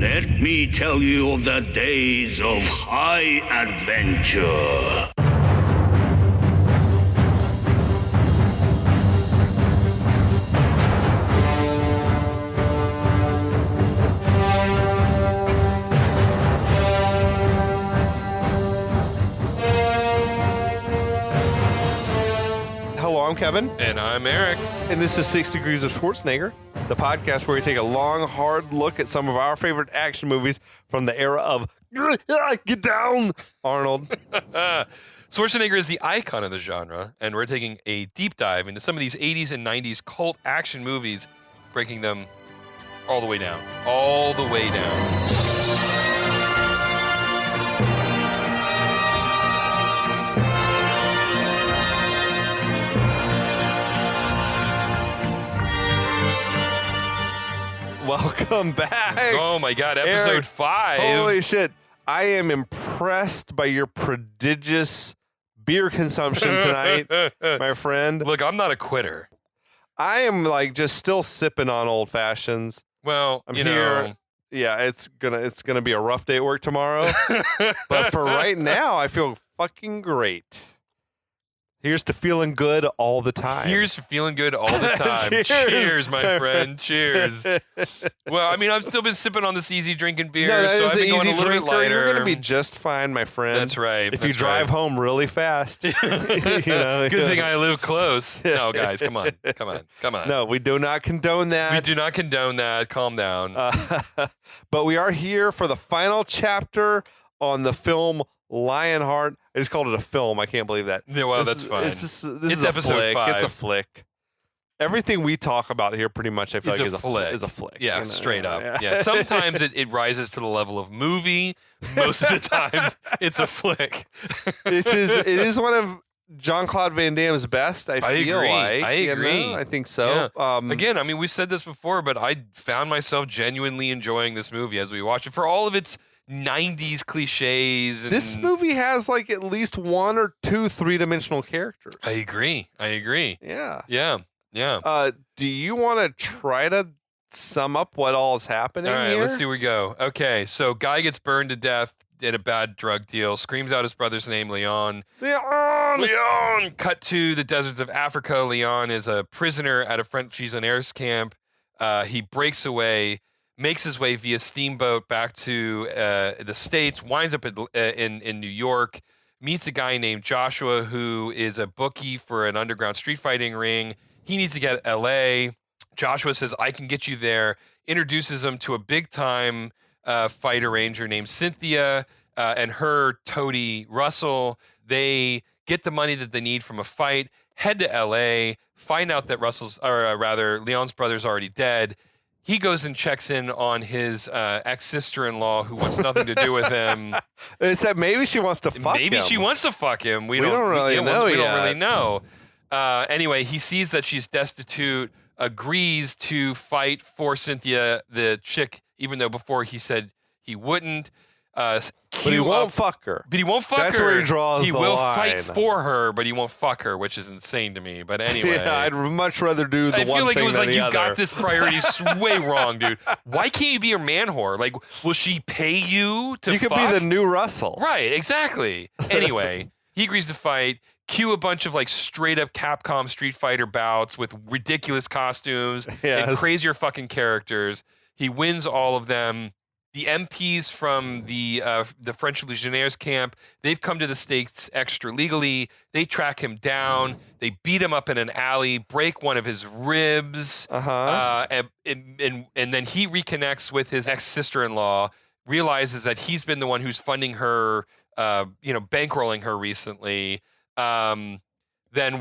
Let me tell you of the days of high adventure. Hello, I'm Kevin. And I'm Eric. And this is 6 Degrees of Schwarzenegger, the podcast where we take a long, hard look at some of our favorite action movies from the era of Get Down, Arnold. Schwarzenegger is the icon of the genre, and we're taking a deep dive into some of these 80s and 90s cult action movies, breaking them all the way down. All the way down. Welcome back. Oh my God, episode Eric, 5. Holy shit. I am impressed by your prodigious beer consumption tonight, my friend. Look, I'm not a quitter. I am like just still sipping on old fashions. Well, I'm you here. know. Yeah, it's gonna be a rough day at work tomorrow. But for right now, I feel fucking great. Here's to feeling good all the time. Here's to feeling good all the time. Cheers, my friend. Cheers. Well, I mean, I've still been sipping on this easy drinking beer, No, so I've been going a little bit lighter. You're going to be just fine, my friend. That's right. If you drive home really fast. Good thing I live close. No, guys, come on. No, we do not condone that. We do not condone that. Calm down. But we are here for the final chapter on the film Lionheart. I just called it a film. I can't believe that. Yeah, well, that's fine. This is episode a flick. 5. It's a flick. Everything we talk about here pretty much I feel like is a flick. Yeah, you know? straight up. Yeah. Yeah. Sometimes it rises to the level of movie. Most of the times it's a flick. It is one of Jean-Claude Van Damme's best, I feel agree. like. I agree. You know? I think so. Yeah. Again, I mean, we've said this before, but I found myself genuinely enjoying this movie as we watched it for all of its 90s cliches. And this movie has like at least one or two three-dimensional characters. I agree. Yeah. Yeah. Do you want to try to sum up what all is happening All right, here? let's see where we go. Okay, so guy gets burned to death in a bad drug deal, screams out his brother's name, Leon. Leon! Cut to the deserts of Africa. Leon is a prisoner at a French legionnaires camp. He breaks away, makes his way via steamboat back to the States, winds up in New York, meets a guy named Joshua who is a bookie for an underground street fighting ring. He needs to get L.A. Joshua says, I can get you there, introduces him to a big-time fight arranger named Cynthia and her toady Russell. They get the money that they need from a fight, head to L.A., find out that Leon's brother's already dead. He goes and checks in on his ex-sister-in-law who wants nothing to do with him. Except maybe she wants to fuck him. Maybe she wants to fuck him. We don't really know We yet. don't really know. Anyway, he sees that she's destitute, agrees to fight for Cynthia, the chick, even though before he said he wouldn't. But he won't fuck her. But he won't fuck That's her. where he draws He the will line. fight for her, but he won't fuck her, which is insane to me. But anyway. Yeah, I'd much rather do the one thing I feel like it was than like the you other. got this priority way wrong, dude. Why can't you be a man whore? Like, will she pay you to You fuck? could be the new Russell. Right, exactly. Anyway, he agrees to fight. Cue a bunch of like straight up Capcom Street Fighter bouts with ridiculous costumes and Yes. crazier fucking characters. He wins all of them. The MPs from the French Legionnaires camp, they've come to the States extra legally. They track him down. They beat him up in an alley, break one of his ribs. And then he reconnects with his ex-sister-in-law, realizes that he's been the one who's funding her, bankrolling her recently. Then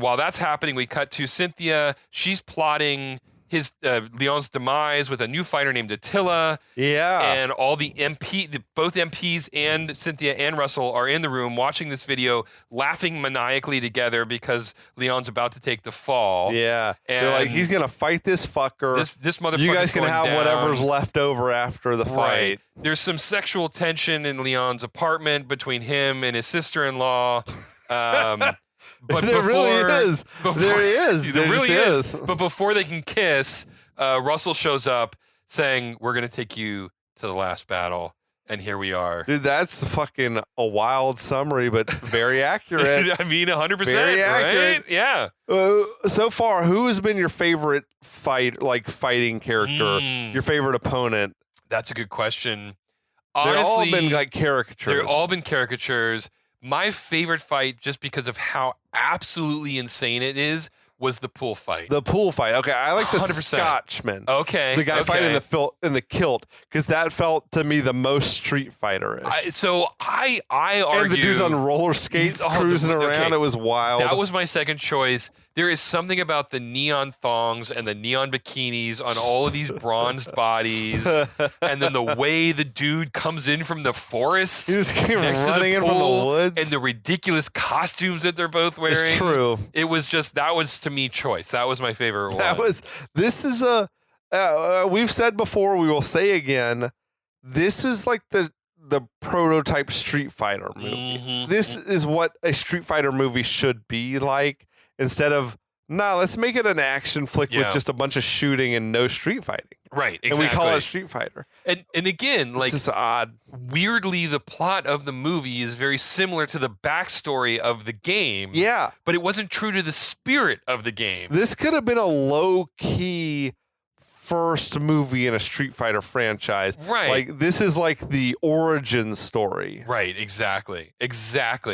while that's happening, we cut to Cynthia. She's plotting his Leon's demise with a new fighter named Attila. Yeah. And all both MPs and Cynthia and Russell are in the room watching this video, laughing maniacally together because Leon's about to take the fall. Yeah. And they're like, he's going to fight this fucker. This motherfucker. You guys can have down. whatever's left over after the fight. Right. There's some sexual tension in Leon's apartment between him and his sister-in-law. But there really is. There is. There really is. But before they can kiss, Russell shows up saying, "We're going to take you to the last battle, and here we are. Dude, that's fucking a wild summary, but very accurate. I mean, 100%. Very accurate. Right? Yeah. So far, who has been your favorite fighting character? Your favorite opponent? That's a good question. They've Honestly, all been like caricatures. They've all been caricatures. My favorite fight, just because of how absolutely insane it is, was the pool fight. The pool fight. Okay, I like the 100%. Scotchman. Okay. The guy fighting in the kilt, because that felt to me the most Street Fighter-ish. I argue. And the dude's on roller skates cruising around. Okay. It was wild. That was my second choice. There is something about the neon thongs and the neon bikinis on all of these bronzed bodies, and then the way the dude comes in from the forest. He just came next to running the in from the pool, woods. and the ridiculous costumes that they're both wearing. It's true. That was to me choice. That was my favorite one. This is we've said before, we will say again, this is like the prototype Street Fighter movie. Mm-hmm. This is what a Street Fighter movie should be like, instead of, let's make it an action flick with just a bunch of shooting and no street fighting. Right, exactly. And we call it Street Fighter. And again, like, this is odd. Weirdly, the plot of the movie is very similar to the backstory of the game. Yeah. But it wasn't true to the spirit of the game. This could have been a low-key first movie in a Street Fighter franchise. Right. Like, this is like the origin story. Right, exactly.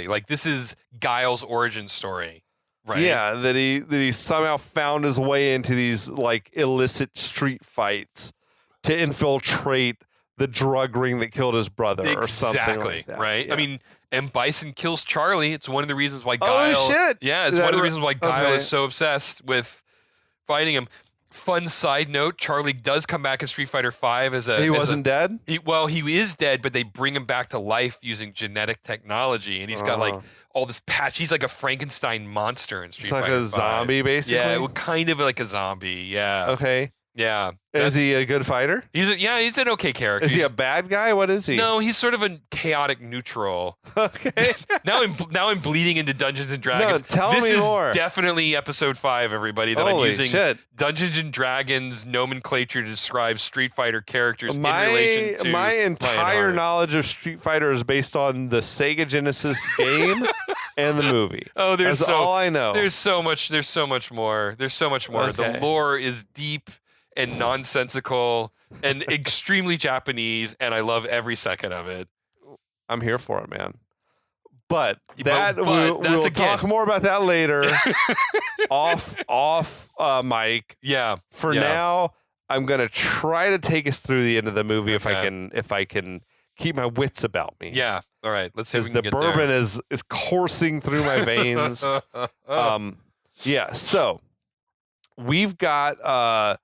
Like, this is Guile's origin story. Right. Yeah, that he somehow found his way into these like illicit street fights to infiltrate the drug ring that killed his brother or something like that. Right. Yeah. I mean, and Bison kills Charlie. It's one of the reasons why Guile. Oh shit! Yeah, it's one of the reasons why Guile is so obsessed with fighting him. Fun side note: Charlie does come back in Street Fighter V as a. He wasn't dead. He is dead, but they bring him back to life using genetic technology, and he's got like all this patch. He's like a Frankenstein monster in Street Fighter. It's like a zombie, basically. Yeah, kind of like a zombie. Yeah. Okay. Yeah. Is he a good fighter? He's an okay character. Is he a bad guy? What is he? No, he's sort of a chaotic neutral. Okay. now I'm bleeding into Dungeons and Dragons. No, tell me more. This is definitely episode 5, everybody, that Holy I'm using shit. Dungeons and Dragons nomenclature to describe Street Fighter characters in relation to my entire Lionheart. knowledge of Street Fighter is based on the Sega Genesis game and the movie. Oh, That's all I know. There's so much more. Okay. The lore is deep and nonsensical and extremely Japanese, and I love every second of it. I'm here for it, man. But we'll again. talk more about that later. off mic. Yeah. For now, I'm gonna try to take us through the end of the movie if I can keep my wits about me. Yeah. All right. Let's see if Because we the can get bourbon there. is coursing through my veins. Yeah. So we've got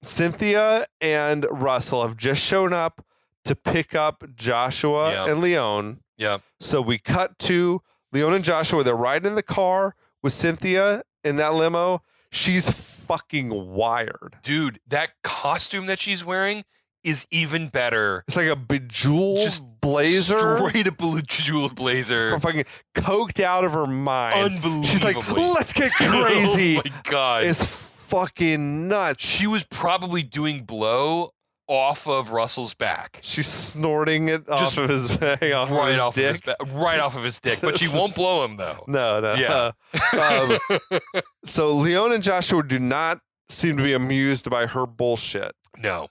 Cynthia and Russell have just shown up to pick up Joshua and Leon. Yeah. So we cut to Leon and Joshua. They're riding in the car with Cynthia in that limo. She's fucking wired. Dude, that costume that she's wearing is even better. It's like a bejeweled blazer. Straight up bejeweled blazer. Fucking coked out of her mind. Unbelievable. She's like, let's get crazy. Oh my God. It's fucking nuts. She was probably doing blow off of Russell's back. She's snorting it off of his dick. Right off of his dick. But she won't blow him, though. No. Yeah. So Leon and Joshua do not seem to be amused by her bullshit. No.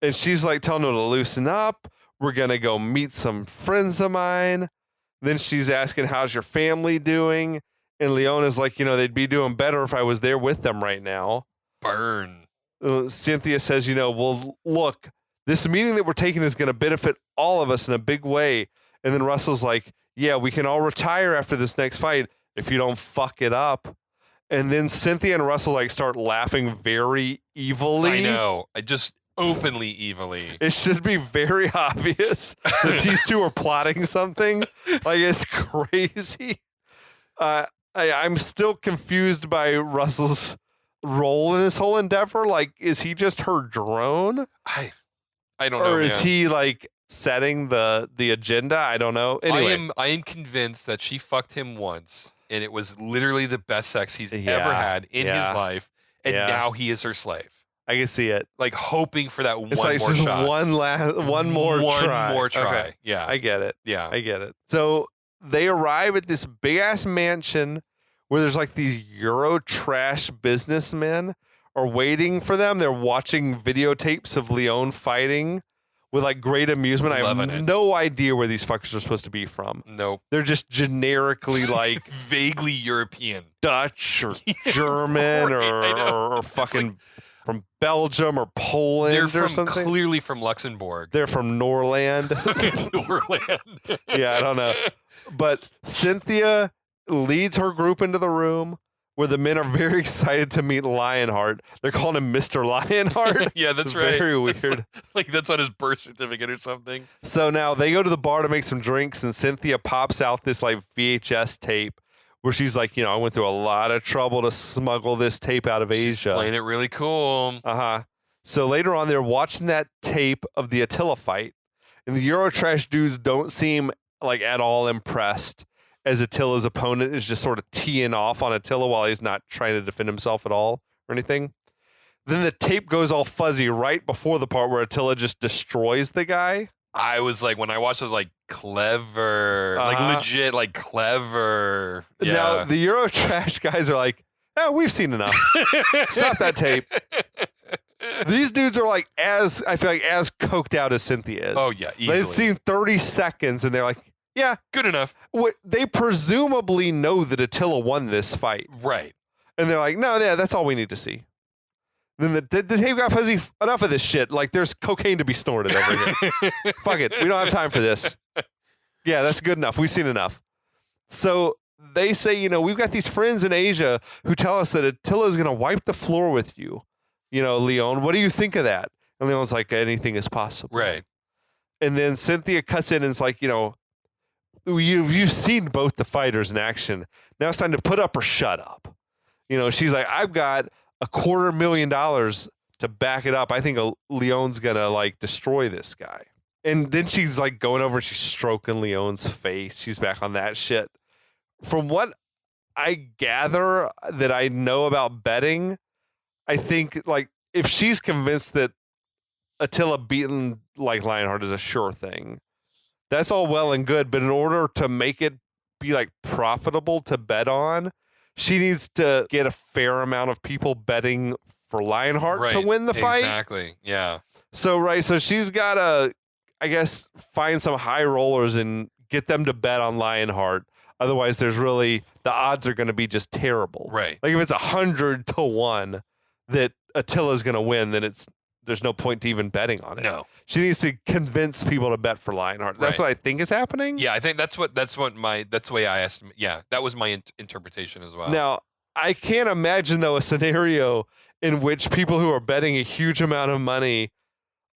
And she's like telling them to loosen up. We're going to go meet some friends of mine. Then she's asking, how's your family doing? And Leon is like, they'd be doing better if I was there with them right now. Burn. Cynthia says, well, look, this meeting that we're taking is going to benefit all of us in a big way. And then Russell's like, yeah, we can all retire after this next fight if you don't fuck it up. And then Cynthia and Russell like start laughing very evilly. I know. Just openly evilly. It should be very obvious that these two are plotting something. Like, it's crazy. I'm still confused by Russell's role in this whole endeavor. Like, is he just her drone? I don't know. Or is he like setting the agenda? I don't know. Anyway. I am convinced that she fucked him once, and it was literally the best sex he's ever had in his life, and now he is her slave. I can see it. Like hoping for that It's one like more just shot. one more try. One more try. Okay. Yeah. I get it. Yeah. I get it. So they arrive at this big ass mansion where there's like these Euro trash businessmen are waiting for them. They're watching videotapes of Leon fighting with like great amusement. I Loving have it. no idea where these fuckers are supposed to be from. Nope. They're just generically like Vaguely European. Dutch or German Right, I know. or It's fucking from Belgium or Poland They're or from something. clearly from Luxembourg. They're from Norland. Norland. Yeah, I don't know. But Cynthia leads her group into the room where the men are very excited to meet Lionheart. They're calling him Mr. Lionheart. Yeah, that's It's right. very That's weird. like that's on his birth certificate or something. So now they go to the bar to make some drinks, and Cynthia pops out this like VHS tape where she's like, I went through a lot of trouble to smuggle this tape out of Asia. Playing it really cool. So later on, they're watching that tape of the Attila fight, and the Eurotrash dudes don't seem like at all impressed as Attila's opponent is just sort of teeing off on Attila while he's not trying to defend himself at all or anything. Then the tape goes all fuzzy right before the part where Attila just destroys the guy. I was like, when I watched it, I was like, clever. Like legit, like clever. Yeah. Now, the Eurotrash guys are like, we've seen enough. Stop that tape. These dudes are like I feel like as coked out as Cynthia is. Oh, yeah, easily. They've seen 30 seconds and they're like, yeah. Good enough. They presumably know that Attila won this fight. Right. And they're like, no, yeah, that's all we need to see. Then the tape got fuzzy. Enough of this shit. Like, there's cocaine to be snorted over here. Fuck it. We don't have time for this. Yeah, that's good enough. We've seen enough. So they say, we've got these friends in Asia who tell us that Attila is going to wipe the floor with you. Leon, what do you think of that? And Leon's like, anything is possible. Right. And then Cynthia cuts in and is like, you've seen both the fighters in action. Now it's time to put up or shut up. She's like, I've got $250,000 to back it up. I think Leon's gonna like destroy this guy. And then she's like going over and she's stroking Leon's face. She's back on that shit. From what I gather that I know about betting, I think like if she's convinced that Attila beating like Lionheart is a sure thing, that's all well and good. But in order to make it be like profitable to bet on, she needs to get a fair amount of people betting for Lionheart to win the fight. Exactly. Yeah. So she's got to, I guess, find some high rollers and get them to bet on Lionheart. Otherwise, the odds are going to be just terrible. Right. Like if it's 100-1 that Attila's going to win, then there's no point to even betting on it. No. She needs to convince people to bet for Lionheart. That's what I think is happening. Yeah, I think that's the way I asked. Yeah, that was my interpretation as well. Now, I can't imagine though a scenario in which people who are betting a huge amount of money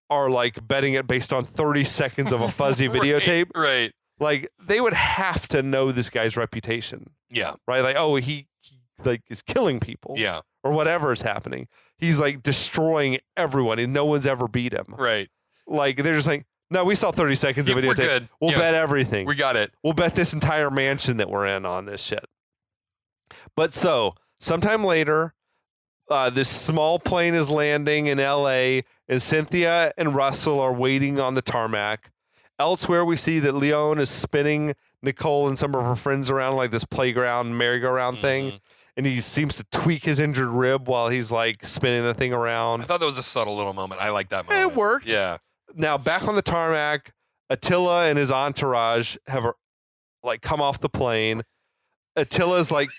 are like betting it based on 30 seconds of a fuzzy videotape. Right. Like they would have to know this guy's reputation. Yeah. Right? Like, oh, he like is killing people. Yeah. Or whatever is happening. He's like destroying everyone and no one's ever beat him. Right. Like they're just like, no, we saw 30 seconds of videotape. We're good. We'll bet everything. We got it. We'll bet this entire mansion that we're in on this shit. But so, sometime later, this small plane is landing in L.A., and Cynthia and Russell are waiting on the tarmac. Elsewhere, we see that Leon is spinning Nicole and some of her friends around like this playground merry-go-round thing, and he seems to tweak his injured rib while he's like spinning the thing around. I thought that was a subtle little moment. I like that moment. It worked. Yeah. Now, back on the tarmac, Attila and his entourage have like come off the plane. Attila's like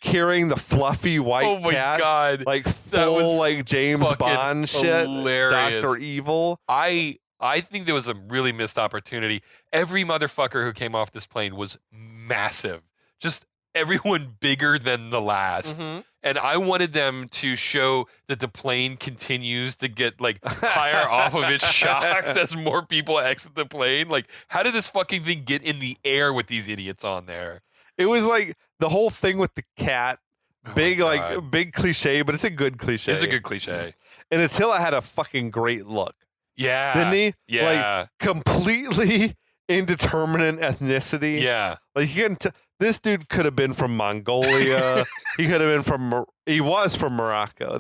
carrying the fluffy white Oh my cat, God. like That full was like James fucking Bond shit, hilarious. Dr. Evil. I think there was a really missed opportunity. Every motherfucker who came off this plane was massive. Just everyone bigger than the last. And I wanted them to show that the plane continues to get like higher off of its shocks as more people exit the plane. Like, how did this fucking thing get in the air with these idiots on there? It was like the whole thing with the cat. Oh Big, my like God. big cliche, but it's a good cliche. It's a good cliche. And Attila had a fucking great look, Yeah. didn't he? Yeah. Like completely indeterminate ethnicity. Yeah. Like you can This dude could have been from Mongolia. He could have been he was from Morocco.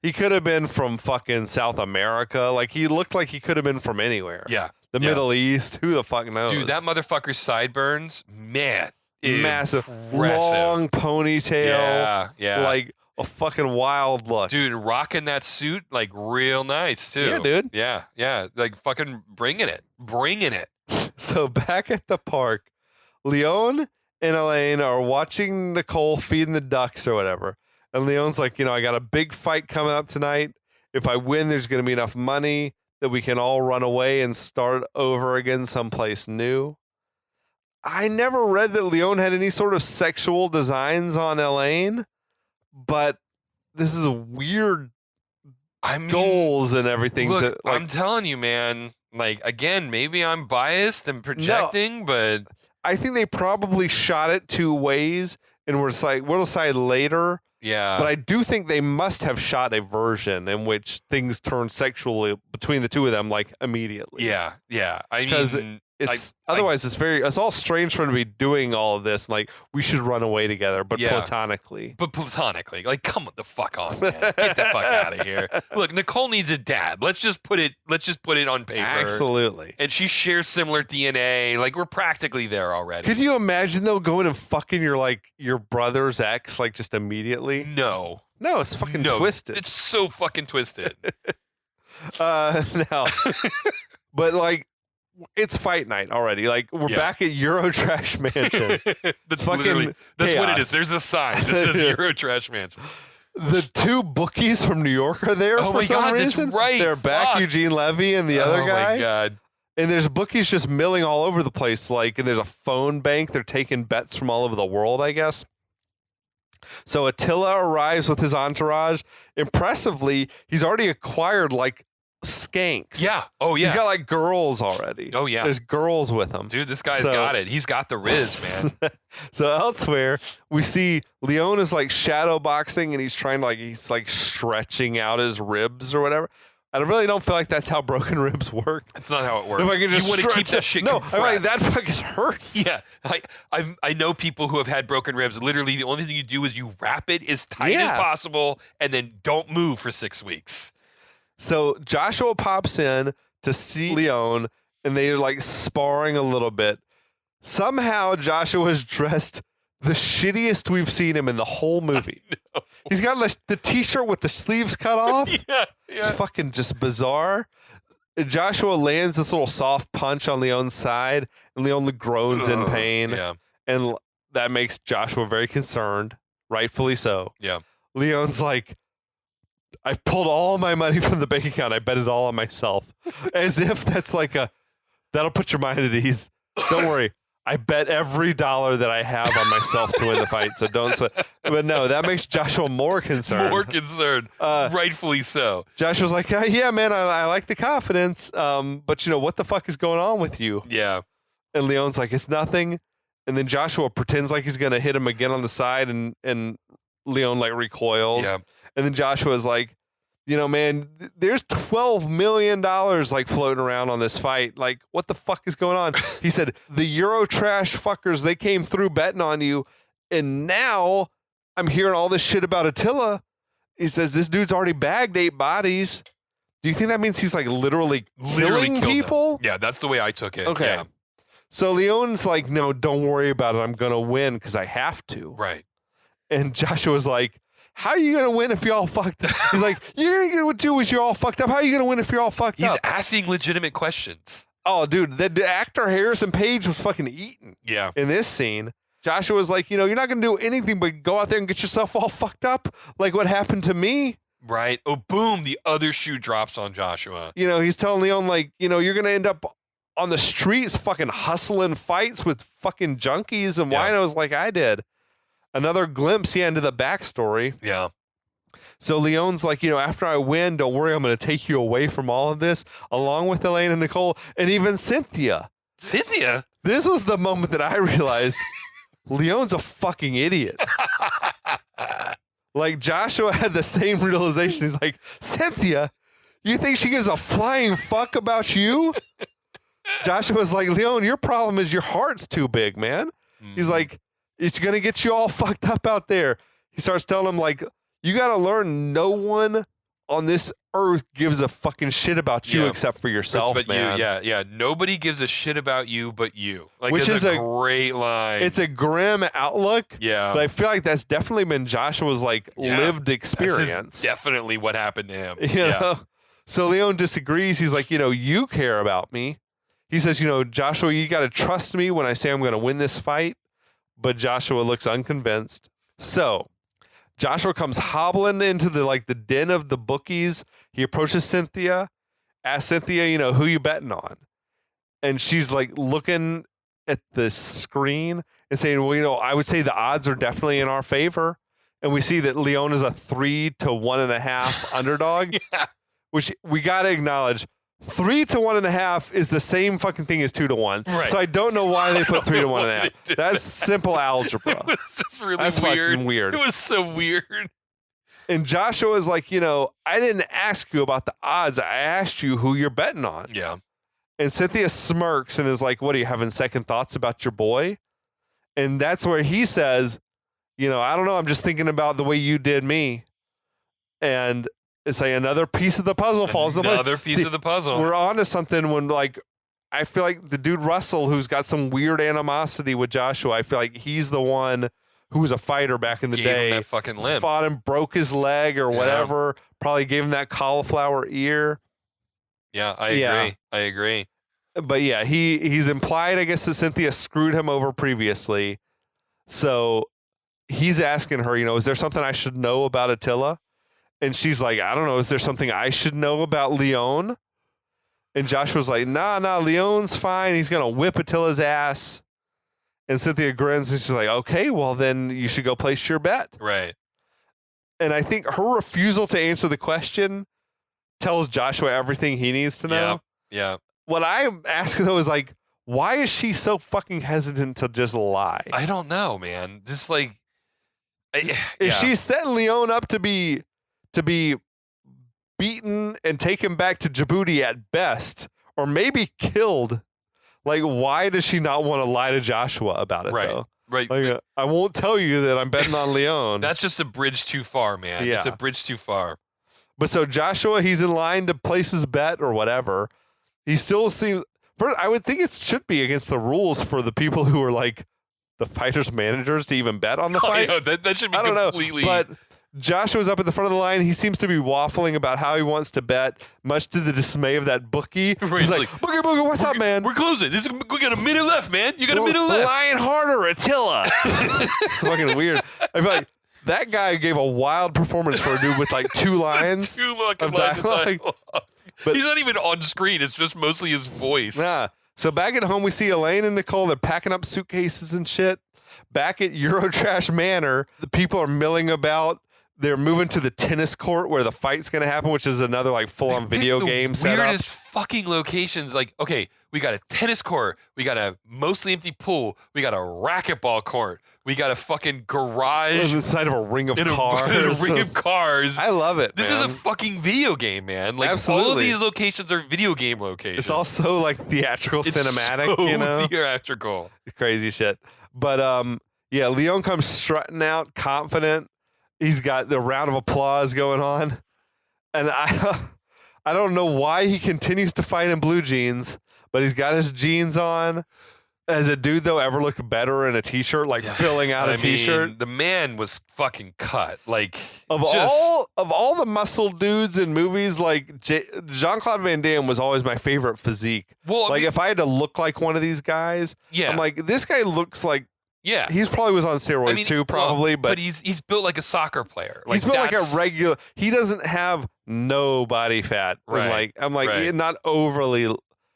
He could have been from fucking South America. Like, he looked like he could have been from anywhere. Yeah. The Middle East. Who the fuck knows? Dude, that motherfucker's sideburns, man. Massive. Impressive. Long ponytail. Yeah. Like a fucking wild look. Dude, rocking that suit, like, real nice, too. Yeah, dude. Yeah. Like, fucking bringing it. So back at the park, Leon and Elaine are watching Nicole feeding the ducks or whatever. And Leon's like, I got a big fight coming up tonight. If I win, there's going to be enough money that we can all run away and start over again someplace new. I never read that Leon had any sort of sexual designs on Elaine, but this is a weird goals and everything. Look, I'm telling you, man, like, again, maybe I'm biased and projecting, but I think they probably shot it two ways, and we'll decide later. Yeah. But I do think they must have shot a version in which things turn sexually between the two of them, like, immediately. Yeah. I mean, otherwise it's all strange for him to be doing all of this. And, like, we should run away together, but platonically. Like, come the fuck on, man. Get the fuck out of here. Look, Nicole needs a dad. Let's just put it on paper. Absolutely. And she shares similar DNA. Like, we're practically there already. Could you imagine though going and fucking your brother's ex, like, just immediately? No, it's fucking twisted. It's so fucking twisted. No. But, like, it's fight night already. Like, we're back at Eurotrash Mansion. That's fucking that's chaos. what it is. There's a sign that says Eurotrash Mansion. The two bookies from New York are there for some reason. That's right. They're back, Eugene Levy and the other guy. Oh my god. And there's bookies just milling all over the place. Like, and there's a phone bank. They're taking bets from all over the world, I guess. So Attila arrives with his entourage. Impressively, he's already acquired, like, skanks. Yeah. Oh, yeah. He's got, like, girls already. Oh, yeah. There's girls with him. Dude, this guy's got it. He's got the riz, man. So elsewhere, we see Leon is, like, shadow boxing, and he's stretching out his ribs or whatever. I really don't feel like that's how broken ribs work. That's not how it works. If I can just you want to keep that shit compressed. I'm like, that fucking hurts. Yeah. I know people who have had broken ribs. Literally, the only thing you do is you wrap it as tight as possible and then don't move for 6 weeks. So Joshua pops in to see Leon, and they're, like, sparring a little bit. Somehow Joshua's dressed the shittiest we've seen him in the whole movie. He's got the t-shirt with the sleeves cut off. Yeah. It's fucking just bizarre. Joshua lands this little soft punch on Leon's side, and Leon groans in pain. Yeah. And that makes Joshua very concerned, rightfully so. Yeah. Leon's like, I pulled all my money from the bank account. I bet it all on myself. As if that's like that'll put your mind at ease. Don't worry. I bet every dollar that I have on myself to win the fight, so don't sweat. But no, that makes Joshua more concerned. Rightfully so. Joshua's like, yeah, man, I like the confidence, but what the fuck is going on with you? Yeah. And Leon's like, it's nothing. And then Joshua pretends like he's going to hit him again on the side, and Leon, like, recoils. Yeah. And then Joshua's like, man, there's $12 million, like, floating around on this fight. Like, what the fuck is going on? He said, the Eurotrash fuckers, they came through betting on you. And now I'm hearing all this shit about Attila. He says, this dude's already bagged 8 bodies. Do you think that means he's, like, literally killing people? Yeah, that's the way I took it. Okay. Yeah. So Leon's like, no, don't worry about it. I'm going to win because I have to. Right. And Joshua's like, how are you going to win if you're all fucked up? He's like, you're going to do is you're all fucked up. How are you going to win if you're all fucked up? He's asking legitimate questions. Oh, dude, the actor Harrison Page was fucking eaten. Yeah. In this scene. Joshua was like, you're not going to do anything but go out there and get yourself all fucked up like what happened to me. Right. Oh, boom. The other shoe drops on Joshua. He's telling Leon, like, you're going to end up on the streets fucking hustling fights with fucking junkies and winos like I did. Another glimpse into the backstory. Yeah. So Leon's like, after I win, don't worry, I'm going to take you away from all of this, along with Elaine and Nicole, and even Cynthia. Cynthia? This was the moment that I realized Leon's a fucking idiot. Like, Joshua had the same realization. He's like, Cynthia, you think she gives a flying fuck about you? Joshua's like, Leon, your problem is your heart's too big, man. He's like, It's going to get you all fucked up out there. He starts telling him, like, you got to learn no one on this earth gives a fucking shit about you except for yourself, man. Yeah. Nobody gives a shit about you but you. Like, Which is a great line. It's a grim outlook. Yeah. But I feel like that's definitely been Joshua's, like, lived experience. That's definitely what happened to him. You know? So Leon disagrees. He's like, you care about me. He says, Joshua, you got to trust me when I say I'm going to win this fight. But Joshua looks unconvinced. So Joshua comes hobbling into the den of the bookies. He approaches Cynthia, asks Cynthia, who you betting on? And she's like looking at the screen and saying, well, I would say the odds are definitely in our favor. And we see that Leon is a 3 to 1.5 underdog, which we got to acknowledge. 3 to 1.5 is the same fucking thing as 2 to 1. Right. So I don't know why they put 3 to 1.5. That's simple algebra. It was just really That's weird. Fucking weird. It was so weird. And Joshua is like, I didn't ask you about the odds. I asked you who you're betting on. Yeah. And Cynthia smirks and is like, what, are you having second thoughts about your boy? And that's where he says, I don't know. I'm just thinking about the way you did me. And it's like another piece of the puzzle falls into place. Another piece of the puzzle. We're on to something when, I feel like the dude Russell, who's got some weird animosity with Joshua, I feel like he's the one who was a fighter back in the Gave day. him that fucking limp. Fought him, broke his leg or whatever. Probably gave him that cauliflower ear. Yeah, I agree. But yeah, he's implied, I guess, that Cynthia screwed him over previously. So he's asking her, is there something I should know about Attila? And she's like, I don't know. Is there something I should know about Leon? And Joshua's like, nah, Leon's fine. He's going to whip Attila's ass. And Cynthia grins and she's like, okay, well, then you should go place your bet. Right. And I think her refusal to answer the question tells Joshua everything he needs to know. Yeah. What I'm asking, though, is like, why is she so fucking hesitant to just lie? I don't know, man. Just like, if she's setting Leon up to be beaten and taken back to Djibouti at best, or maybe killed, like, why does she not want to lie to Joshua about it, though? Right. Like, I won't tell you that I'm betting on Leon. That's just a bridge too far, man. Yeah. It's a bridge too far. But so Joshua, he's in line to place his bet or whatever. He still seems... I would think it should be against the rules for the people who are like the fighters' managers to even bet on the fight. Yeah, that should be completely... But Joshua's up at the front of the line. He seems to be waffling about how he wants to bet, much to the dismay of that bookie. He's like, Boogie, what's up, man? We're closing. We got a minute left, man. You got a minute left. Lionheart or Attila. It's fucking weird. I feel like that guy gave a wild performance for a dude with like 2 lines of dialogue. But he's not even on screen. It's just mostly his voice. Yeah. So back at home, we see Elaine and Nicole. They're packing up suitcases and shit. Back at Eurotrash Manor, the people are milling about. They're moving to the tennis court where the fight's going to happen, which is another like full-on video game setup. Weirdest fucking locations. Like, okay, we got a tennis court. We got a mostly empty pool. We got a racquetball court. We got a fucking garage. Inside of a ring of cars. A ring of cars. I love it, This is a fucking video game, man. Like, Absolutely. all of these locations are video game locations. It's also like theatrical, cinematic, so theatrical. Crazy shit. But yeah, Leon comes strutting out, confident. He's got the round of applause going on. And I don't know why he continues to fight in blue jeans, but he's got his jeans on. Has a dude, though, ever look better in a T-shirt, like filling out a T-shirt? Mean, the man was fucking cut. Like, of all the muscle dudes in movies, like Jean-Claude Van Damme was always my favorite physique. Well, if I had to look like one of these guys, I'm like, this guy looks like. Yeah, he's probably was on steroids too, probably. But he's built like a soccer player. Like, he's built like a regular. He doesn't have no body fat. Right. And not overly.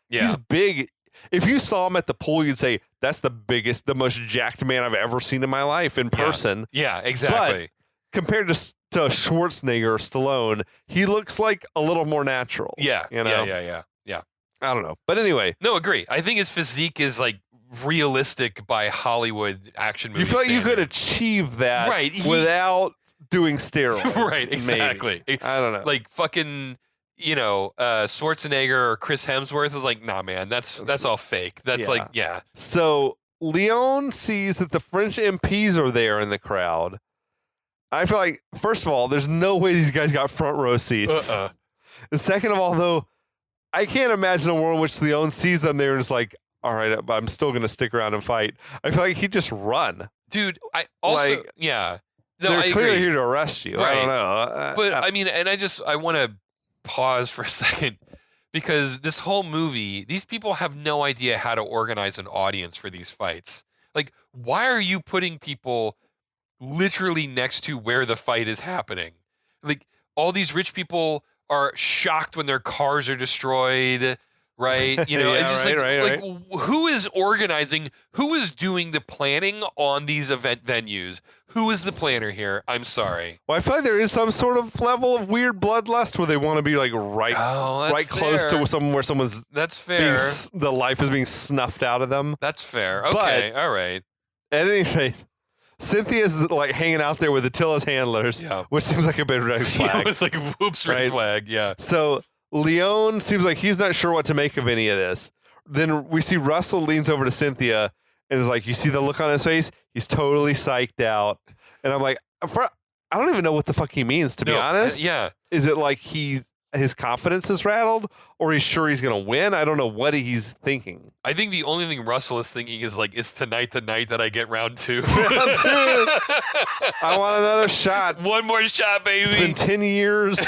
Yeah. He's big. If you saw him at the pool, you'd say that's the biggest, the most jacked man I've ever seen in my life in person. Yeah, exactly. But compared to Schwarzenegger or Stallone, he looks like a little more natural. Yeah, yeah. I don't know, but anyway, no, agree. I think his physique is like realistic by Hollywood action movie. You feel like standard. you could achieve that without doing steroids. Right, exactly. Maybe. I don't know. Like fucking, Schwarzenegger or Chris Hemsworth is like, nah, man, that's all fake. That's So Leon sees that the French MPs are there in the crowd. I feel like, first of all, there's no way these guys got front row seats. And second of all, though, I can't imagine a world in which Leon sees them there and is like, all right, I'm still going to stick around and fight. I feel like he'd just run. Dude, I also, like, yeah. No, they're clearly here to arrest you. Right. I don't know. But I mean, and I want to pause for a second because this whole movie, these people have no idea how to organize an audience for these fights. Like, why are you putting people literally next to where the fight is happening? Like, all these rich people are shocked when their cars are destroyed, right? You know, Yeah, it's just right. who is organizing? Who is doing the planning on these event venues? Who is the planner here? I'm sorry. Well, I feel like there is some sort of level of weird bloodlust where they want to be like right close to someone where someone's that's fair. The life is being snuffed out of them. That's fair. Okay, all right. At any rate, Cynthia's like hanging out there with Attila's handlers, which seems like a bit red flag. It's like whoops, red flag. Yeah. So Leon seems like he's not sure what to make of any of this. Then we see Russell leans over to Cynthia and is like, you see the look on his face? He's totally psyched out. And I'm like, I don't even know what the fuck he means, to be honest. Yeah. Is it like his confidence is rattled or he's sure he's going to win? I don't know what he's thinking. I think the only thing Russell is thinking is like, is tonight the night that I get round 2? Round 2. I want another shot. One more shot, baby. It's been 10 years.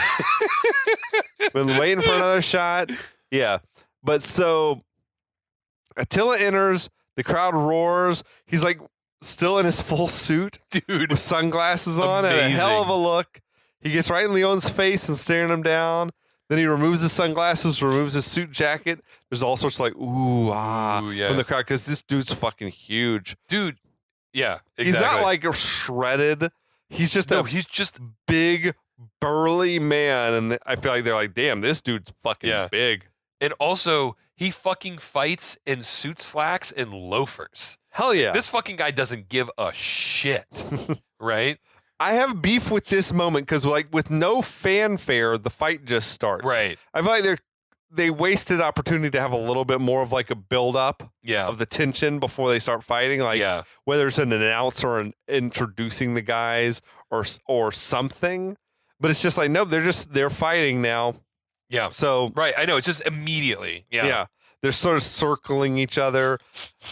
Been waiting for another shot. Yeah. But so Attila enters. The crowd roars. He's like still in his full suit, dude, with sunglasses on and a hell of a look. He gets right in Leon's face and staring him down. Then he removes his sunglasses, removes his suit jacket. There's all sorts of like, ooh, from the crowd because this dude's fucking huge. Dude, yeah, exactly. He's not like shredded. He's just he's just big, burly man. And I feel like they're like, damn, this dude's fucking big. And also, he fucking fights in suit slacks and loafers. Hell yeah. This fucking guy doesn't give a shit, right? I have beef with this moment because, like, with no fanfare, the fight just starts. Right. I feel like they wasted opportunity to have a little bit more of like a build up of the tension before they start fighting. Like, whether it's an announcer introducing the guys or something. But it's just like, nope, they're fighting now. Yeah. So right, I know. It's just immediately. Yeah. Yeah. They're sort of circling each other.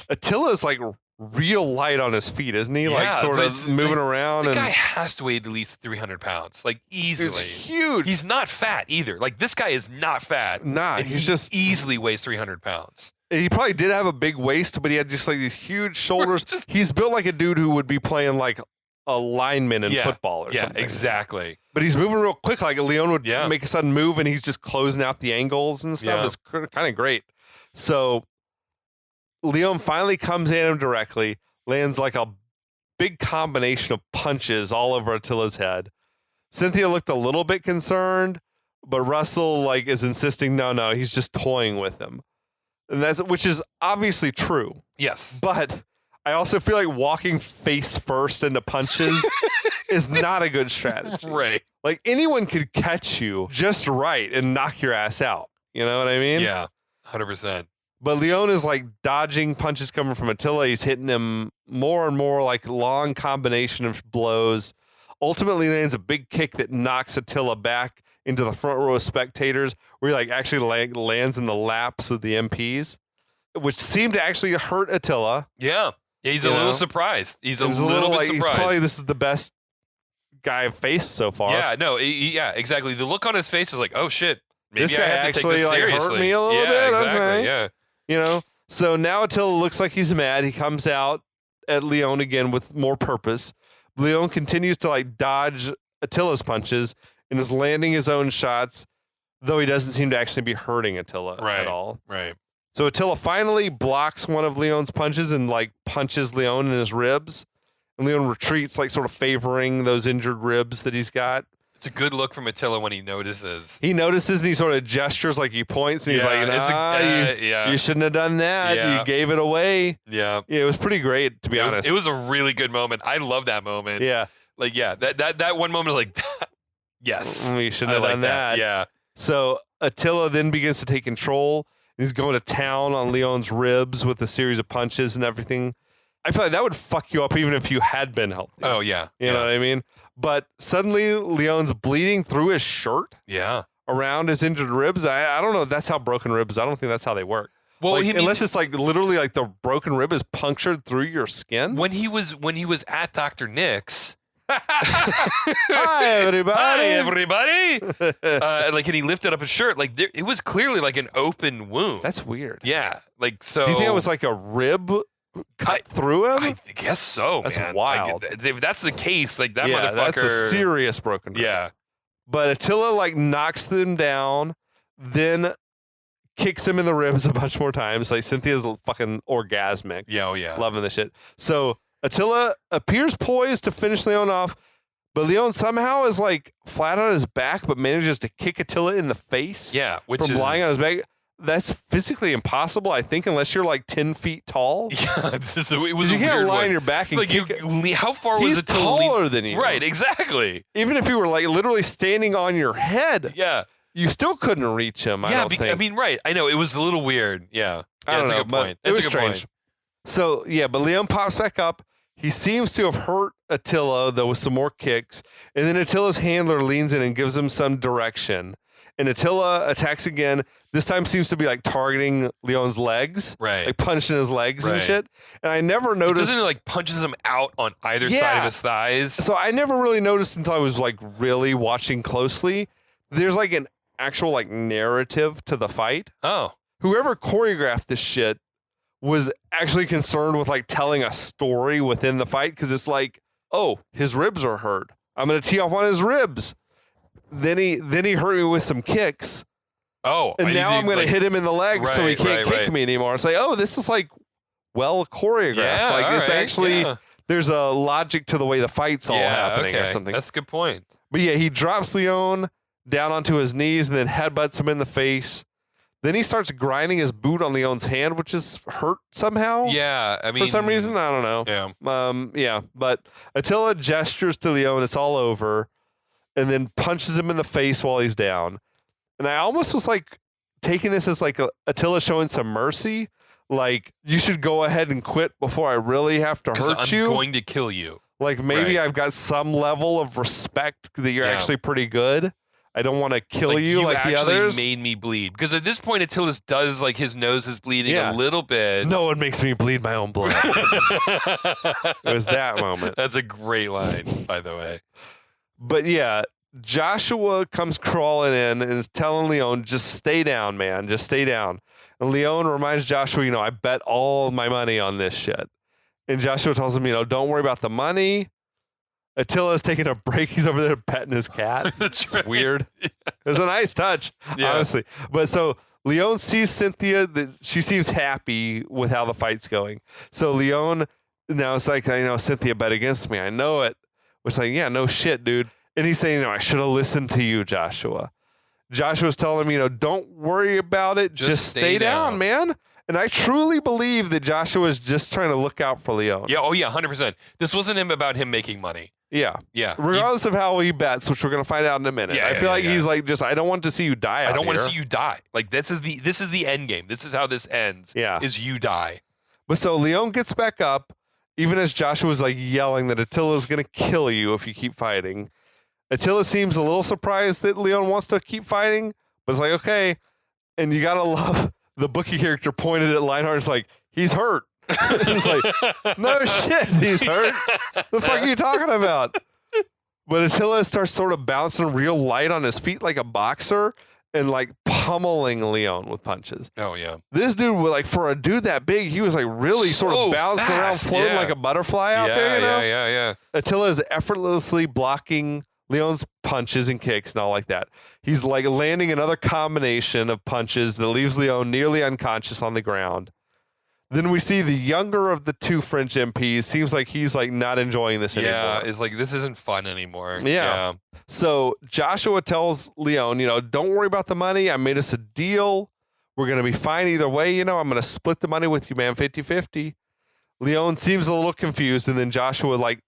Attila's like real light on his feet, isn't he? Like sort of moving around. The guy has to weigh at least 300 pounds, like easily. It's huge. He's not fat either. Like this guy is not fat. Nah, he just easily weighs 300 pounds. He probably did have a big waist, but he had just like these huge shoulders. He's built like a dude who would be playing like a lineman in football or something. Yeah, exactly. But he's moving real quick. Like Leon would make a sudden move and he's just closing out the angles and stuff. It's kind of great. So Leon finally comes at him directly, lands like a big combination of punches all over Attila's head. Cynthia looked a little bit concerned, but Russell like is insisting, no, he's just toying with him. And which is obviously true. Yes. But I also feel like walking face first into punches is not a good strategy. Right. Like anyone could catch you just right and knock your ass out. You know what I mean? Yeah, 100%. But Leon is like dodging punches coming from Attila. He's hitting him more and more like long combination of blows. Ultimately lands a big kick that knocks Attila back into the front row of spectators where he like actually lands in the laps of the MPs, which seemed to actually hurt Attila. Yeah. He's a little surprised. He's a little bit surprised. He's probably, this is the best guy I've faced so far. Yeah, no, yeah, exactly. The look on his face is like, oh shit, maybe this guy I have to actually take this like seriously. hurt me a little bit. Exactly. Okay. Yeah. You know, so now Attila looks like he's mad. He comes out at Leon again with more purpose. Leon continues to like dodge Attila's punches and is landing his own shots, though he doesn't seem to actually be hurting Attila at all. Right. So Attila finally blocks one of Leon's punches and like punches Leon in his ribs. And Leon retreats, like sort of favoring those injured ribs that he's got. It's a good look from Attila when he notices. He notices and he sort of gestures like he points and he's like, you shouldn't have done that. Yeah. You gave it away. Yeah. Yeah, it was pretty great, to be honest. It was a really good moment. I love that moment. Yeah. Like, yeah, that one moment like, yes. You shouldn't have done that. Yeah. So Attila then begins to take control. He's going to town on Leon's ribs with a series of punches and everything. I feel like that would fuck you up even if you had been healthy. Oh, yeah. You know what I mean? But suddenly Leon's bleeding through his shirt around his injured ribs. I don't know if that's how broken ribs, I don't think that's how they work. Well, like, unless it's like literally like the broken rib is punctured through your skin. When he was at Dr. Nick's. Hi, everybody. Hi, everybody. Like, and he lifted up his shirt. Like, it was clearly like an open wound. That's weird. Yeah. Like, so. Do you think it was like a rib cut through him? I guess so, That's man. wild. Like, if that's the case, like, that motherfucker. That's a serious broken rib. Yeah. But Attila, like, knocks them down, then kicks him in the ribs a bunch more times. Like, Cynthia's fucking orgasmic. Yeah, oh, yeah. Loving the shit. So Attila appears poised to finish Leon off, but Leon somehow is like flat on his back, but manages to kick Attila in the face. Yeah, which from lying on his back. That's physically impossible, I think, unless you're like 10 feet tall. Yeah, so it was. You a can't weird lie one. on your back and like kick it. How far was He's it? taller than you, right? Exactly. Even if you were like literally standing on your head, Yeah, you still couldn't reach him. I don't think. I mean, right? I know it was a little weird. Yeah, I don't that's know, a good point. it That's was a good strange. point. So yeah, but Leon pops back up. He seems to have hurt Attila, though, with some more kicks. And then Attila's handler leans in and gives him some direction. And Attila attacks again. This time seems to be like targeting Leon's legs. Right. Like punching his legs and Right. shit. And I never noticed. Doesn't it like punches him out on either side of his thighs? So I never really noticed until I was like really watching closely. There's like an actual like narrative to the fight. Oh. Whoever choreographed this shit was actually concerned with like telling a story within the fight, because it's like, oh, his ribs are hurt. I'm gonna tee off on his ribs. Then he hurt me with some kicks. Oh, and now I'm gonna hit him in the legs so he can't kick me anymore. It's like, oh, this is like well choreographed. Yeah, like it's actually there's a logic to the way the fight's all happening or something. That's a good point. But yeah, he drops Leon down onto his knees and then headbutts him in the face. Then he starts grinding his boot on Leon's hand, which is hurt somehow. Yeah, I mean, for some reason, I don't know. Yeah. Yeah. But Attila gestures to Leon, it's all over, and then punches him in the face while he's down. And I almost was like taking this as like Attila showing some mercy. Like, you should go ahead and quit before I really have to hurt you. I'm going to kill you. Like, maybe I've got some level of respect that you're actually pretty good. I don't want to kill you like the others. Made me bleed, because at this point, Attila does like his nose is bleeding a little bit. No one makes me bleed my own blood. It was that moment. That's a great line, by the way. But yeah, Joshua comes crawling in and is telling Leon, just stay down, man. Just stay down. And Leon reminds Joshua, I bet all my money on this shit. And Joshua tells him, don't worry about the money. Attila's taking a break. He's over there petting his cat. That's weird. It was a nice touch, honestly. But so Leon sees Cynthia. She seems happy with how the fight's going. So Leon now it's like, Cynthia bet against me. I know it. Which like, yeah, no shit, dude. And he's saying, I should have listened to you, Joshua. Joshua's telling him, don't worry about it. Just stay down, man. And I truly believe that Joshua is just trying to look out for Leon. Yeah. Oh, yeah. 100%. This wasn't about him making money. Yeah. Yeah. Regardless of how he bets, which we're going to find out in a minute. Yeah, I feel like he's like, I don't want to see you die. I don't want to see you die. Like, this is the end game. This is how this ends. Yeah. Is you die. But so Leon gets back up, even as Joshua's like yelling that Attila's going to kill you if you keep fighting. Attila seems a little surprised that Leon wants to keep fighting, but it's like, okay. And you got to love the bookie character pointed at Lionheart. It's like, he's hurt. He's like, no shit, he's hurt. The fuck are you talking about? But Attila starts sort of bouncing real light on his feet like a boxer and like pummeling Leon with punches. Oh, yeah. This dude, like, for a dude that big, he was like really sort of bouncing around, floating like a butterfly out there, Yeah. Attila is effortlessly blocking Leon's punches and kicks and all like that. He's like landing another combination of punches that leaves Leon nearly unconscious on the ground. Then we see the younger of the two French MPs. Seems like he's like not enjoying this anymore. Yeah, it's like, this isn't fun anymore. Yeah. So Joshua tells Leon, don't worry about the money. I made us a deal. We're going to be fine either way. I'm going to split the money with you, man, 50-50. Leon seems a little confused, and then Joshua like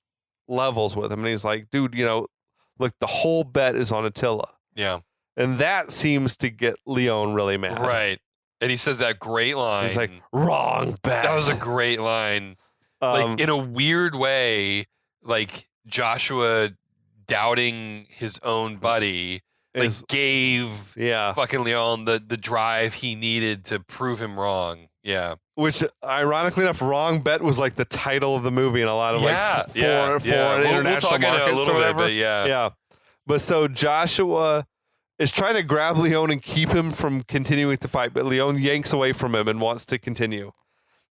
levels with him, and he's like, dude, look, the whole bet is on Attila. Yeah. And that seems to get Leon really mad. Right. And he says that great line. He's like, wrong bet. That was a great line. Like in a weird way, like Joshua doubting his own buddy, like gave fucking Leon the drive he needed to prove him wrong. Yeah. Which, ironically enough, Wrong Bet was like the title of the movie in a lot of foreign international markets or whatever. Yeah. But so Joshua is trying to grab Leon and keep him from continuing to fight, but Leon yanks away from him and wants to continue.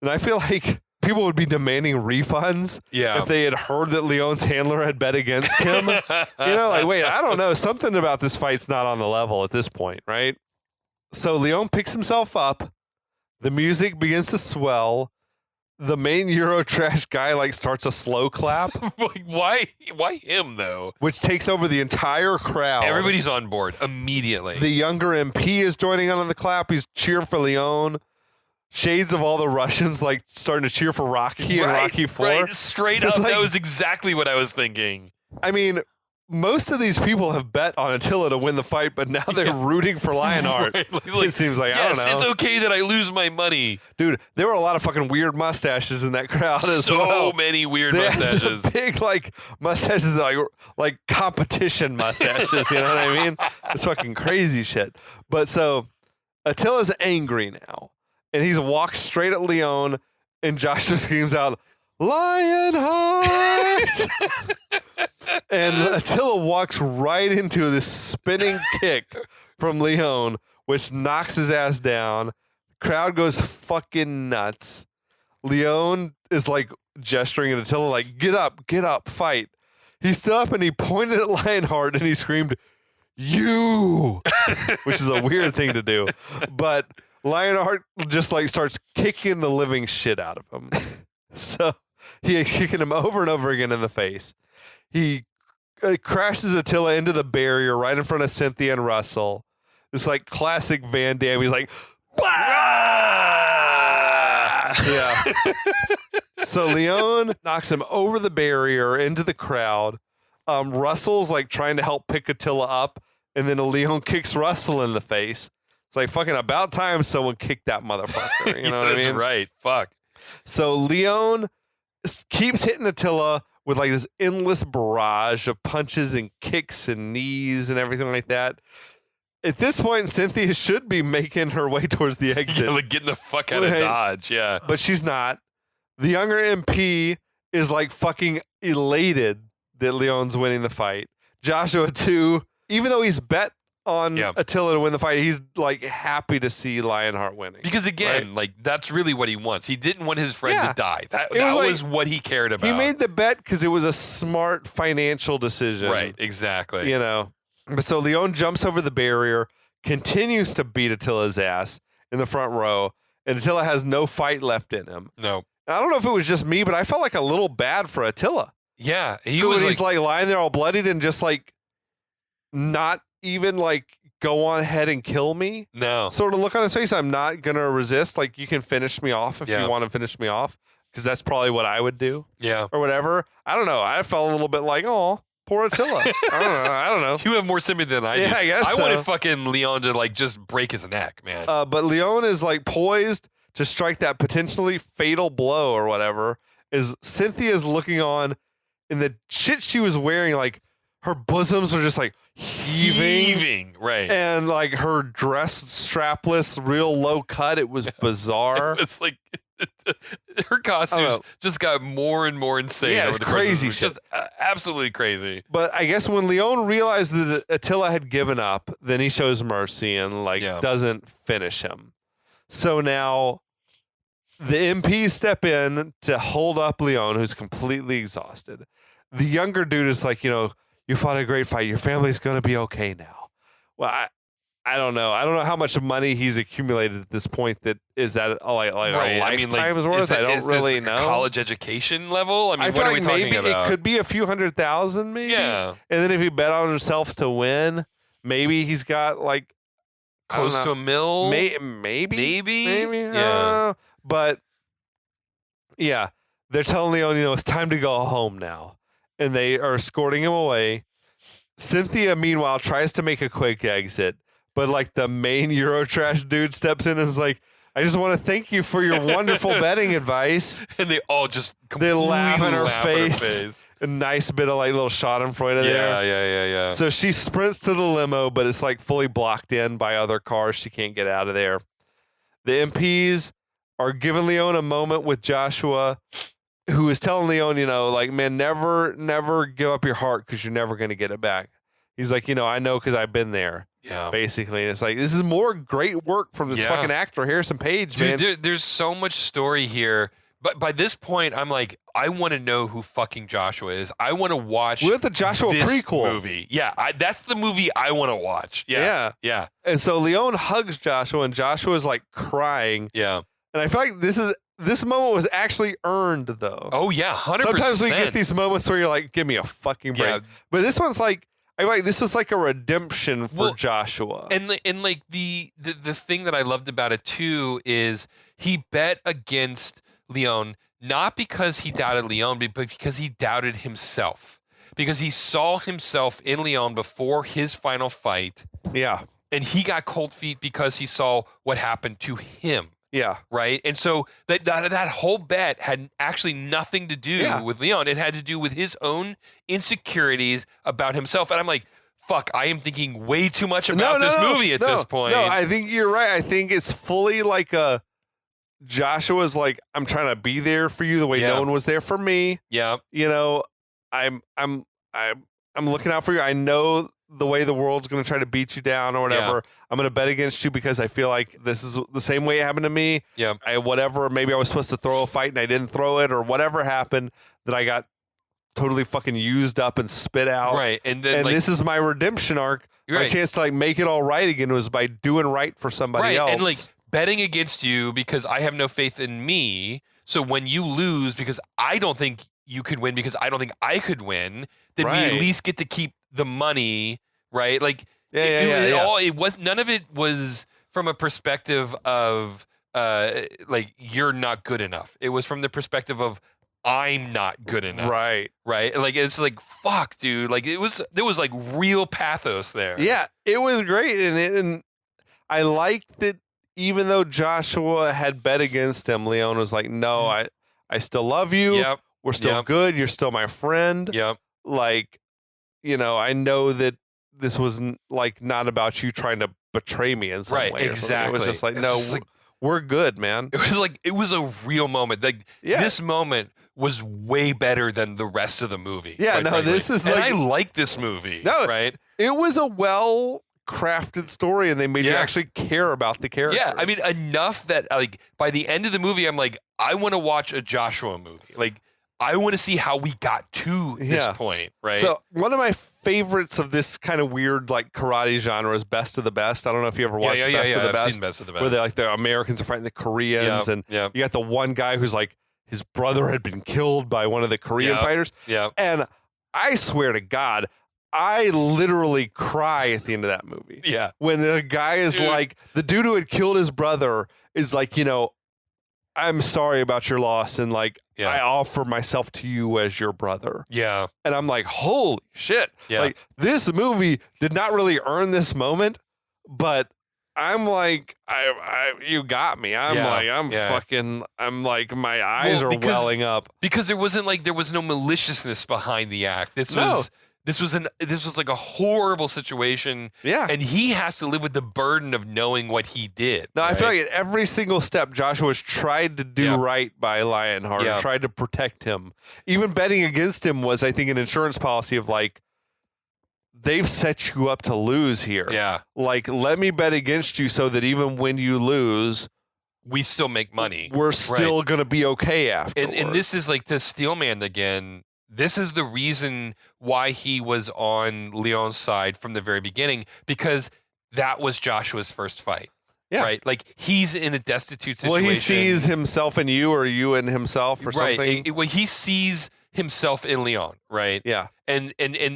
And I feel like people would be demanding refunds if they had heard that Leon's handler had bet against him. Like, wait, I don't know. Something about this fight's not on the level at this point, right? So Leon picks himself up. The music begins to swell. The main Eurotrash guy like starts a slow clap. Why him though? Which takes over the entire crowd. Everybody's on board immediately. The younger MP is joining on the clap. He's cheering for Leon. Shades of all the Russians like starting to cheer for Rocky and Rocky 4. Right, straight up. That was exactly what I was thinking. I mean, most of these people have bet on Attila to win the fight, but now they're rooting for Lionheart. Right, it seems like, I don't know. It's okay that I lose my money. Dude, there were a lot of fucking weird mustaches in that crowd as well. So many weird mustaches. Big, like, mustaches, like competition mustaches, you know what I mean? It's fucking crazy shit. But so, Attila's angry now, and he's walked straight at Leon, and Joshua screams out, Lionheart! And Attila walks right into this spinning kick from Leon, which knocks his ass down. Crowd goes fucking nuts. Leon is like gesturing at Attila like, get up, fight. He stood up and he pointed at Lionheart and he screamed, you! Which is a weird thing to do. But Lionheart just like starts kicking the living shit out of him. So he's kicking him over and over again in the face. He crashes Attila into the barrier right in front of Cynthia and Russell. It's like classic Van Damme. He's like, yeah. So Leon knocks him over the barrier into the crowd. Russell's like trying to help pick Attila up, and then Leon kicks Russell in the face. It's like fucking about time someone kicked that motherfucker. You know what I mean? That's right. Fuck. So Leon keeps hitting Attila with like this endless barrage of punches and kicks and knees and everything like that. At this point, Cynthia should be making her way towards the exit. Yeah, like getting the fuck out of Dodge, yeah. But she's not. The younger MP is like fucking elated that Leon's winning the fight. Joshua, too, even though he's bet on Attila to win the fight, he's like happy to see Lionheart winning. Because again, like that's really what he wants. He didn't want his friend to die. That was what he cared about. He made the bet because it was a smart financial decision. Right, exactly. You know. But so Leon jumps over the barrier, continues to beat Attila's ass in the front row, and Attila has no fight left in him. No. And I don't know if it was just me, but I felt like a little bad for Attila. Yeah. He's like lying there all bloodied and just like not even like go on ahead and kill me. No. Sort of look on his face. I'm not going to resist. Like you can finish me off if you want to finish me off. Because that's probably what I would do. Yeah. Or whatever. I don't know. I felt a little bit like, oh, poor Attila. I don't know. You have more sympathy than I do. Yeah, I guess I wanted fucking Leon to like just break his neck, man. But Leon is like poised to strike that potentially fatal blow or whatever. Is Cynthia's looking on, and the shit she was wearing, like her bosoms are just like heaving, right? And like her dress strapless, real low cut. It was bizarre. It's like her costumes just got more and more insane. Yeah, over the crazy course of, shit. just absolutely crazy. But I guess when Leon realized that Attila had given up, then he shows mercy and like doesn't finish him. So now the MPs step in to hold up Leon, who's completely exhausted. The younger dude is like, you fought a great fight. Your family's going to be okay now. Well, I don't know. I don't know how much money he's accumulated at this point. That is that like right. a lifetime's worth? I don't really know. College education level? I mean, I what are we talking maybe about? It could be a few $100,000 maybe. Yeah. And then if he bet on himself to win, maybe he's got like close to $1 million. Maybe. Yeah. But yeah, they're telling Leon, it's time to go home now. And they are escorting him away. Cynthia, meanwhile, tries to make a quick exit. But like the main Eurotrash dude steps in and is like, I just want to thank you for your wonderful betting advice. And they all just completely laugh in her laugh face. A nice bit of like little Schadenfreude there. Yeah. So she sprints to the limo, but it's like fully blocked in by other cars. She can't get out of there. The MPs are giving Leon a moment with Joshua, who is telling Leon, like, man, never give up your heart because you're never going to get it back. He's like, I know because I've been there. Yeah. Basically. And it's like, this is more great work from this fucking actor, Harrison Page, Dude, man. there's so much story here. But by this point, I'm like, I want to know who fucking Joshua is. I want to watch With the Joshua this prequel movie. Yeah, that's the movie I want to watch. Yeah. And so Leon hugs Joshua, and Joshua is like crying. Yeah. And I feel like this moment was actually earned, though. Oh, yeah, 100%. Sometimes we get these moments where you're like, give me a fucking break. Yeah. But this one's like, I feel like this is like a redemption for Joshua. And like the thing that I loved about it, too, is he bet against Leon, not because he doubted Leon, but because he doubted himself. Because he saw himself in Leon before his final fight. Yeah. And he got cold feet because he saw what happened to him. Yeah. Right. And so that whole bet had actually nothing to do with Leon. It had to do with his own insecurities about himself. And I'm like, fuck, I am thinking way too much about this movie at this point. No, I think you're right. I think it's fully like Joshua's like, I'm trying to be there for you the way no one was there for me. Yeah. I'm looking out for you. I know the way the world's going to try to beat you down or whatever. Yeah. I'm going to bet against you because I feel like this is the same way it happened to me. Yeah. Maybe I was supposed to throw a fight and I didn't throw it, or whatever happened that I got totally fucking used up and spit out. Right. And then this is my redemption arc. My chance to like make it all right again was by doing right for somebody else. And like betting against you because I have no faith in me. So when you lose because I don't think you could win because I don't think I could win, then we at least get to keep the money, right? Like it was none of it was from a perspective of like you're not good enough. It was from the perspective of I'm not good enough. Right. Like it's like fuck, dude. Like there was like real pathos there. Yeah, it was great, and I liked that. Even though Joshua had bet against him, Leon was like, "No, I still love you. Yep. We're still good. You're still my friend. Yep. Like, I know that this was like not about you trying to betray me in some way. Exactly. It was just like, we're good, man. It was a real moment. Like this moment was way better than the rest of the movie. Yeah, no, frankly. this is and like, I like this movie. No, right? It was a well-crafted story, and they made you actually care about the characters. Yeah, I mean, enough that like by the end of the movie, I'm like, I want to watch a Joshua movie. Like, I want to see how we got to this point, right? So one of my favorites of this kind of weird like karate genre is Best of the Best. I don't know if you ever watched Best of the I've Best. seen Best of the Best. Where they're like the Americans are fighting the Koreans, and you got the one guy who's like his brother had been killed by one of the Korean fighters. Yeah. And I swear to God, I literally cry at the end of that movie. Yeah. When the guy is like, the dude who had killed his brother is like, I'm sorry about your loss, and like I offer myself to you as your brother. Yeah. And I'm like, holy shit. Yeah. Like this movie did not really earn this moment, but I'm like, you got me. I'm fucking, I'm like, my eyes are welling up. Because there was no maliciousness behind the act. This was like a horrible situation. Yeah. And he has to live with the burden of knowing what he did. No, I feel like at every single step, Joshua's tried to do right by Lionheart, tried to protect him. Even betting against him was, I think, an insurance policy of like, they've set you up to lose here. Yeah. Like, let me bet against you so that even when you lose, we still make money. We're still going to be okay afterwards. And this is like to Steelman again. This is the reason why he was on Leon's side from the very beginning, because that was Joshua's first fight. Yeah. Right? Like, he's in a destitute situation. Well, he sees himself in you, or you in himself, or something. Well, he sees himself in Leon, right? Yeah. And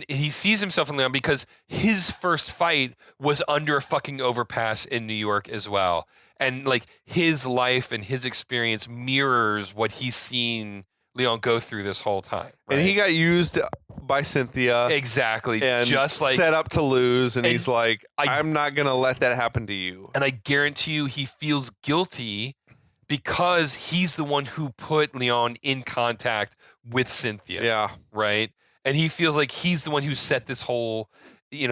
he sees himself in Leon because his first fight was under a fucking overpass in New York as well. And like his life and his experience mirrors what he's seen Leon go through this whole time. Right? And he got used up by Cynthia. Exactly. And just like set up to lose. And he's like, I- I'm not going to let that happen to you. And I guarantee you he feels guilty because he's the one who put Leon in contact with Cynthia. Yeah. Right? And he feels like he's the one who set this whole,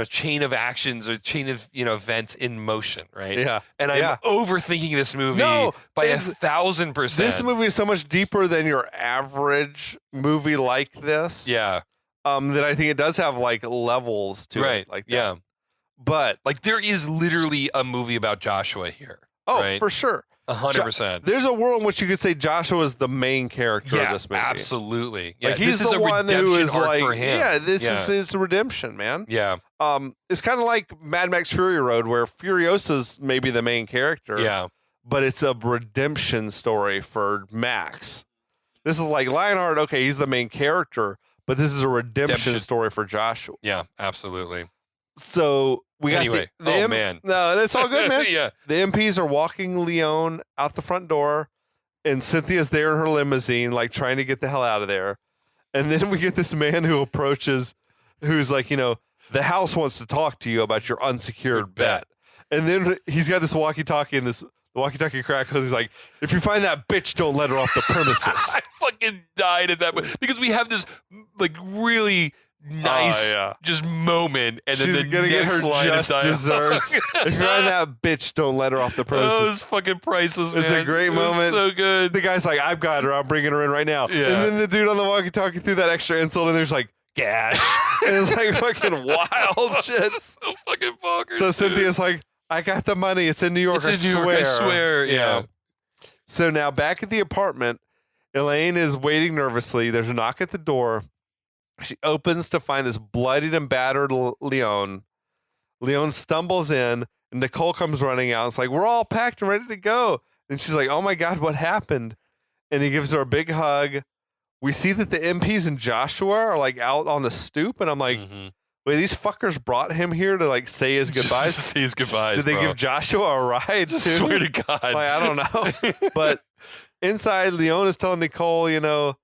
chain of actions or chain of, events in motion, right? Yeah. And I'm overthinking this movie by 1,000%. This movie is so much deeper than your average movie like this. Yeah. That I think it does have like levels to it. Like that. Yeah. But like there is literally a movie about Joshua here. Oh, right? for sure. 100%. There's a world in which you could say Joshua is the main character of this movie. Absolutely. Yeah, like he's this is the a one who redemption is arc like, for him. yeah, this is his redemption, man. Yeah. It's kind of like Mad Max Fury Road, where Furiosa's maybe the main character. Yeah. But it's a redemption story for Max. This is like Lionheart. Okay, he's the main character, but this is a redemption story for Joshua. Yeah, absolutely. So we got man. No, it's all good, man. Yeah. The MPs are walking Leon out the front door, and Cynthia's there in her limousine, like trying to get the hell out of there. And then we get this man who approaches, who's like, the house wants to talk to you about your unsecured bet. And then he's got this walkie-talkie, and the walkie-talkie crack because he's like, if you find that bitch, don't let her off the premises. I fucking died at that point because we have this like really nice just moment, and she's then the gonna get next her line just of desserts. If you find that bitch, don't let her off the premises. Oh, it's fucking priceless, man. It's a great moment. So good. The guy's like, I've got her. I'm bringing her in right now. Yeah. And then the dude on the walkie-talkie threw that extra insult, and there's like, gash. And it's like fucking wild shit. So fucking bonkers. So Cynthia's like, I got the money. It's in New York. It's in New York, I swear. Yeah. So now back at the apartment, Elaine is waiting nervously. There's a knock at the door. She opens to find this bloodied and battered Leon. Leon stumbles in, and Nicole comes running out. It's like, we're all packed and ready to go. And she's like, oh my God, what happened? And he gives her a big hug. We see that the MPs and Joshua are like out on the stoop, and I'm like, wait, these fuckers brought him here to like say his goodbyes? Just to say his goodbyes. Did they give Joshua a ride? Just too? swear to God. Like, I don't know. But inside, Leon is telling Nicole, you're going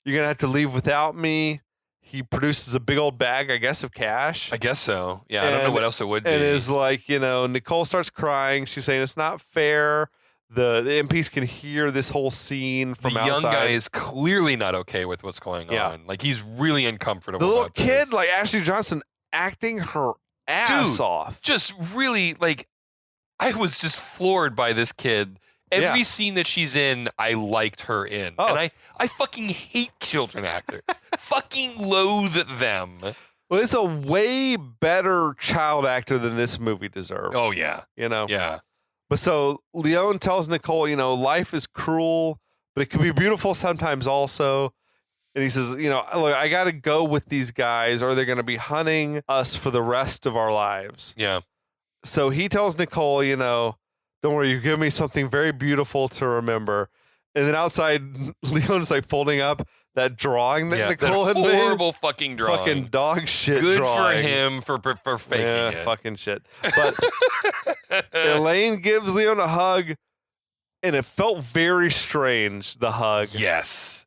to have to leave without me. He produces a big old bag, I guess, of cash. I guess so. Yeah, I don't know what else it would be. And is like, Nicole starts crying. She's saying it's not fair. The MPs can hear this whole scene from outside. The young guy is clearly not okay with what's going on. Like, he's really uncomfortable. The little about kid, this. like Ashley Johnson, acting her ass off. Just really, like, I was just floored by this kid. Every scene that she's in, I liked her in. Oh. And I fucking hate children actors. Fucking loathe them. Well, it's a way better child actor than this movie deserved. Oh, yeah. Yeah. But so Leon tells Nicole, life is cruel, but it can be beautiful sometimes also. And he says, look, I got to go with these guys or they're going to be hunting us for the rest of our lives. Yeah. So he tells Nicole, don't worry, you give me something very beautiful to remember. And then outside, Leon's like folding up that drawing that Nicole had made. Horrible fucking drawing. Fucking dog shit Good drawing. for him for faking it. Fucking shit. But Elaine gives Leon a hug, and it felt very strange, the hug. Yes.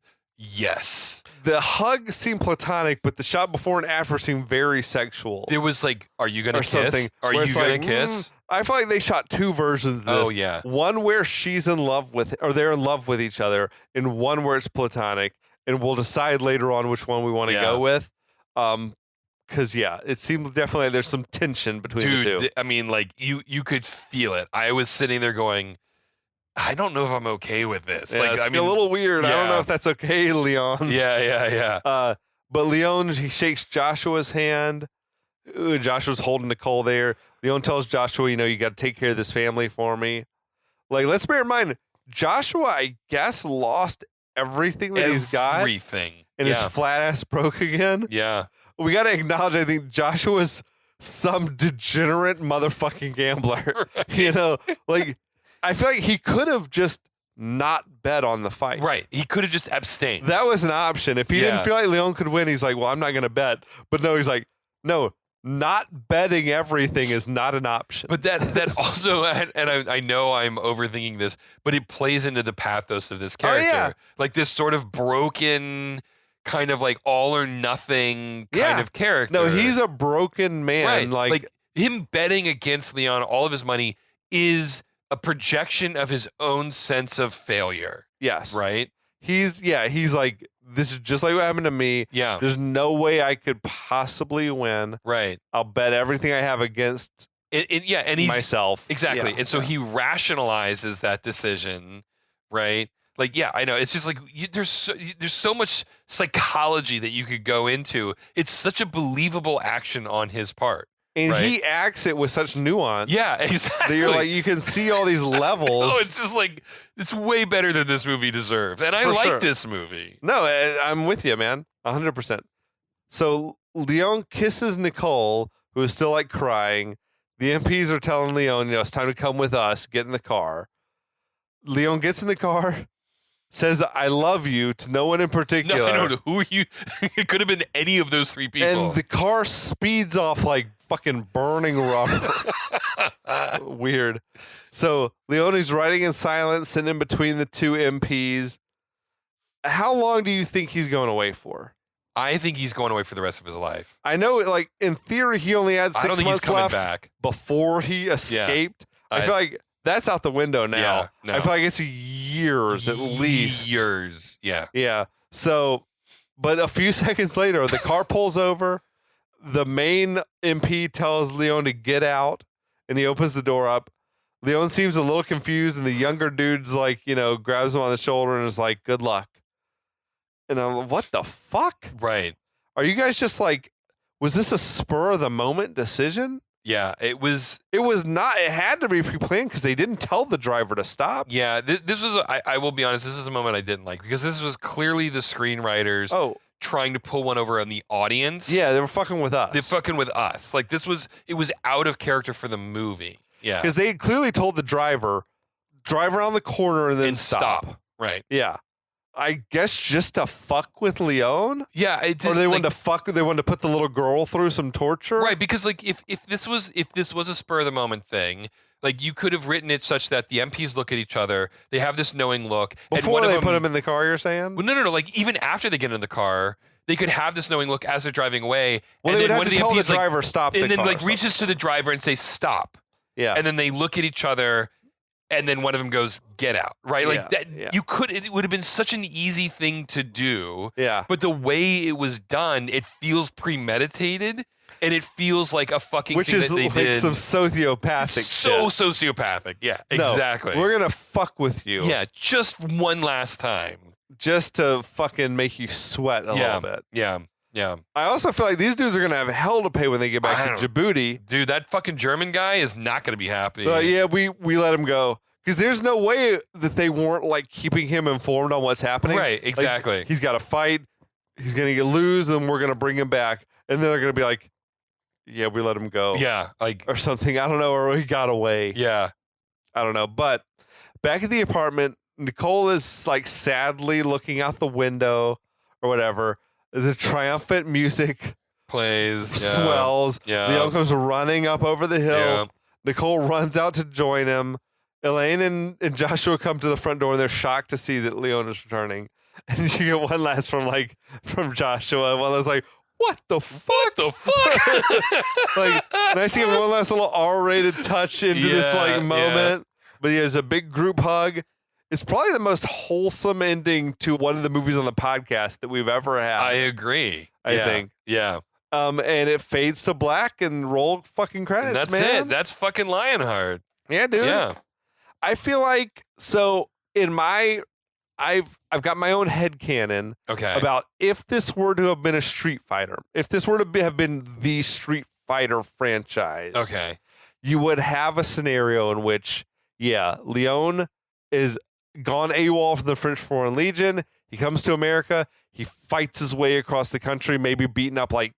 The hug seemed platonic, but the shot before and after seemed very sexual. There was like, are you going to kiss? Something, Are you going to kiss? I feel like they shot two versions of this. Oh, yeah. One where she's in love with, or they're in love with each other, and one where it's platonic. And we'll decide later on which one we want to go with. Because, it seemed definitely like there's some tension between the two. I mean, like, you could feel it. I was sitting there going, I don't know if I'm okay with this. Yeah, like, it's a little weird. Yeah. I don't know if that's okay, Leon. Yeah. But Leon, he shakes Joshua's hand. Joshua's holding Nicole there. Leon tells Joshua, you got to take care of this family for me. Like, let's bear in mind, Joshua, I guess, lost everything that he's got. Everything. And his flat ass broke again. Yeah. We got to acknowledge, I think, Joshua's some degenerate motherfucking gambler. Right. Like, I feel like he could have just not bet on the fight. Right. He could have just abstained. That was an option. If he didn't feel like Leon could win, he's like, well, I'm not going to bet. But no, he's like, no, not betting everything is not an option. But that also, and I know I'm overthinking this, but it plays into the pathos of this character. Oh, yeah. Like this sort of broken kind of like all or nothing kind of character. No, he's a broken man. Right. Like him betting against Leon all of his money is a projection of his own sense of failure. yes. Right? He's like, this is just like what happened to me. Yeah. There's no way I could possibly win. Right. I'll bet everything I have against and he's myself. exactly. Yeah. And so he rationalizes that decision, right? Like, yeah, I know. It's just like there's so much psychology that you could go into. It's such a believable action on his part. And right? he acts it with such nuance. Yeah, exactly. That you're like, you can see all these levels. Oh, it's just like, it's way better than this movie deserves. And I like this movie. No, I'm with you, man. 100%. So Leon kisses Nicole, who is still like crying. The MPs are telling Leon, it's time to come with us, get in the car. Leon gets in the car, says, I love you to no one in particular. No, I don't know who you, it could have been any of those three people. And the car speeds off like fucking burning rubber. Weird. So Leone's riding in silence, sitting in between the two MPs. How long do you think he's going away for? I think he's going away for the rest of his life. I know, like, in theory, he only had 6 I don't think months he's coming left back. before he escaped. I feel like that's out the window now. Yeah, no. I feel like it's years at least. Years, yeah. Yeah. So, but a few seconds later, the car pulls over. The main MP tells Leon to get out, and he opens the door up. Leon seems a little confused, and the younger dude's like, grabs him on the shoulder and is like, good luck. And I'm like, what the fuck? Right. Are you guys just like, was this a spur of the moment decision? Yeah, it was. It was not. It had to be pre-planned because they didn't tell the driver to stop. Yeah, this was, I will be honest, this is a moment I didn't like because this was clearly the screenwriters trying to pull one over on the audience. Yeah, they were fucking with us. They're fucking with us. Like it was out of character for the movie. Yeah. Because they had clearly told the driver, drive around the corner and then stop. Right. Yeah. I guess just to fuck with Leon? Yeah, it did, or they wanted to put the little girl through some torture? Right, because like if this was a spur of the moment thing, like you could have written it such that the MPs look at each other, they have this knowing look. Before they put him in the car, you're saying? Well, no. Like even after they get in the car, they could have this knowing look as they're driving away. Well, and they then would have to tell the driver stop the car. And then like reaches to the driver and say stop. Yeah. And then they look at each other. And then one of them goes, get out, right? Like that, it would have been such an easy thing to do. Yeah. But the way it was done, it feels premeditated and it feels like a fucking Which thing is that they like did. some sociopathic So shit. sociopathic. Yeah, No, exactly. we're going to fuck with you. Yeah, just one last time. Just to fucking make you sweat a little bit. Yeah. Yeah. I also feel like these dudes are going to have hell to pay when they get back to Djibouti. Dude, that fucking German guy is not going to be happy. Yeah, we let him go. Because there's no way that they weren't like keeping him informed on what's happening. Right, exactly. Like, he's got to fight. He's going to lose, and we're going to bring him back. And then they're going to be like, yeah, we let him go. Yeah. Like, or something. I don't know. Or he got away. Yeah. I don't know. But back at the apartment, Nicole is like sadly looking out the window or whatever. The triumphant music plays, swells. Yeah. Leon comes running up over the hill. Yeah. Nicole runs out to join him. Elaine and Joshua come to the front door and they're shocked to see that Leon is returning. And you get one last from Joshua. One that's like, what the fuck? The fuck? Like, and I see one last little R-rated touch into this like moment. But yeah, it's a big group hug. It's probably the most wholesome ending to one of the movies on the podcast that we've ever had. I agree. I think. Yeah. And it fades to black and roll fucking credits, And that's man. it. That's fucking Lionheart. Yeah, dude. Yeah. I feel like, so in my, I've got my own headcanon about if this were to have been a Street Fighter, if this were to have been the Street Fighter franchise, you would have a scenario in which, Leon is gone AWOL from the French Foreign Legion. He comes to America. He fights his way across the country, maybe beating up like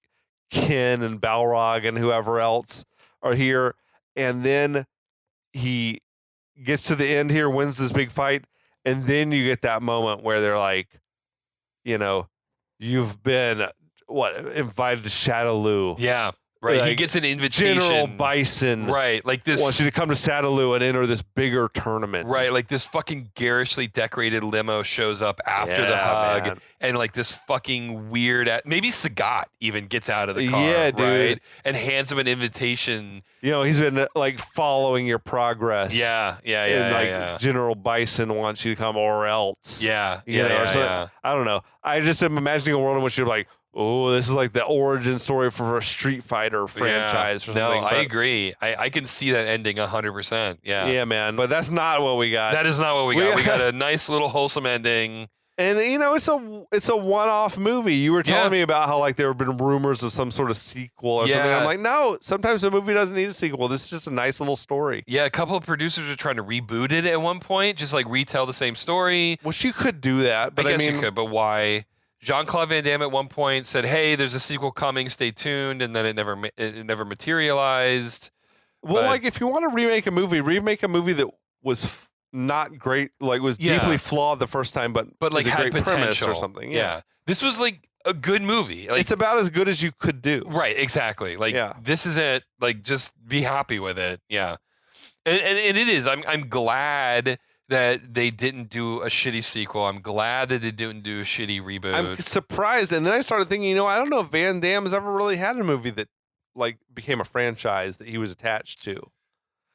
Ken and Balrog and whoever else are here. And then he gets to the end here, wins this big fight. And then you get that moment where they're like, you've been, invited to Shadaloo. Yeah. Right, he like, gets an invitation. General Bison, Right, like this wants you to come to Sadaloo and enter this bigger tournament. Right, like this fucking garishly decorated limo shows up after the hug, man. and like this fucking weird, maybe Sagat even gets out of the car, Yeah, dude. right, and hands him an invitation. You know, he's been like following your progress. Yeah, And like yeah. General Bison wants you to come or else. Yeah, You know, yeah, so yeah. I don't know. I just am imagining a world in which you're like, oh, this is like the origin story for a Street Fighter franchise or something. No, I agree. I can see that ending 100%. Yeah. Yeah, man. But that's not what we got. That is not what we got. We got a nice little wholesome ending. And you know, it's a one-off movie. You were telling me about how like there have been rumors of some sort of sequel or something. I'm like, no, sometimes a movie doesn't need a sequel. This is just a nice little story. Yeah, a couple of producers are trying to reboot it at one point, just like retell the same story. Which you could do that, but I guess mean, you could, but why? Jean-Claude Van Damme at one point said, "Hey, there's a sequel coming. Stay tuned," and then it never materialized. Well, like if you want to remake a movie that was not great, like was deeply flawed the first time, but like was a had great premise potential or something. Yeah, this was like a good movie. Like, it's about as good as you could do. Right, exactly. Like this is it. Like just be happy with it. Yeah, and it is. I'm glad that they didn't do a shitty sequel. I'm glad that they didn't do a shitty reboot. I'm surprised, and then I started thinking, you know, I don't know if Van Damme has ever really had a movie that like became a franchise that he was attached to.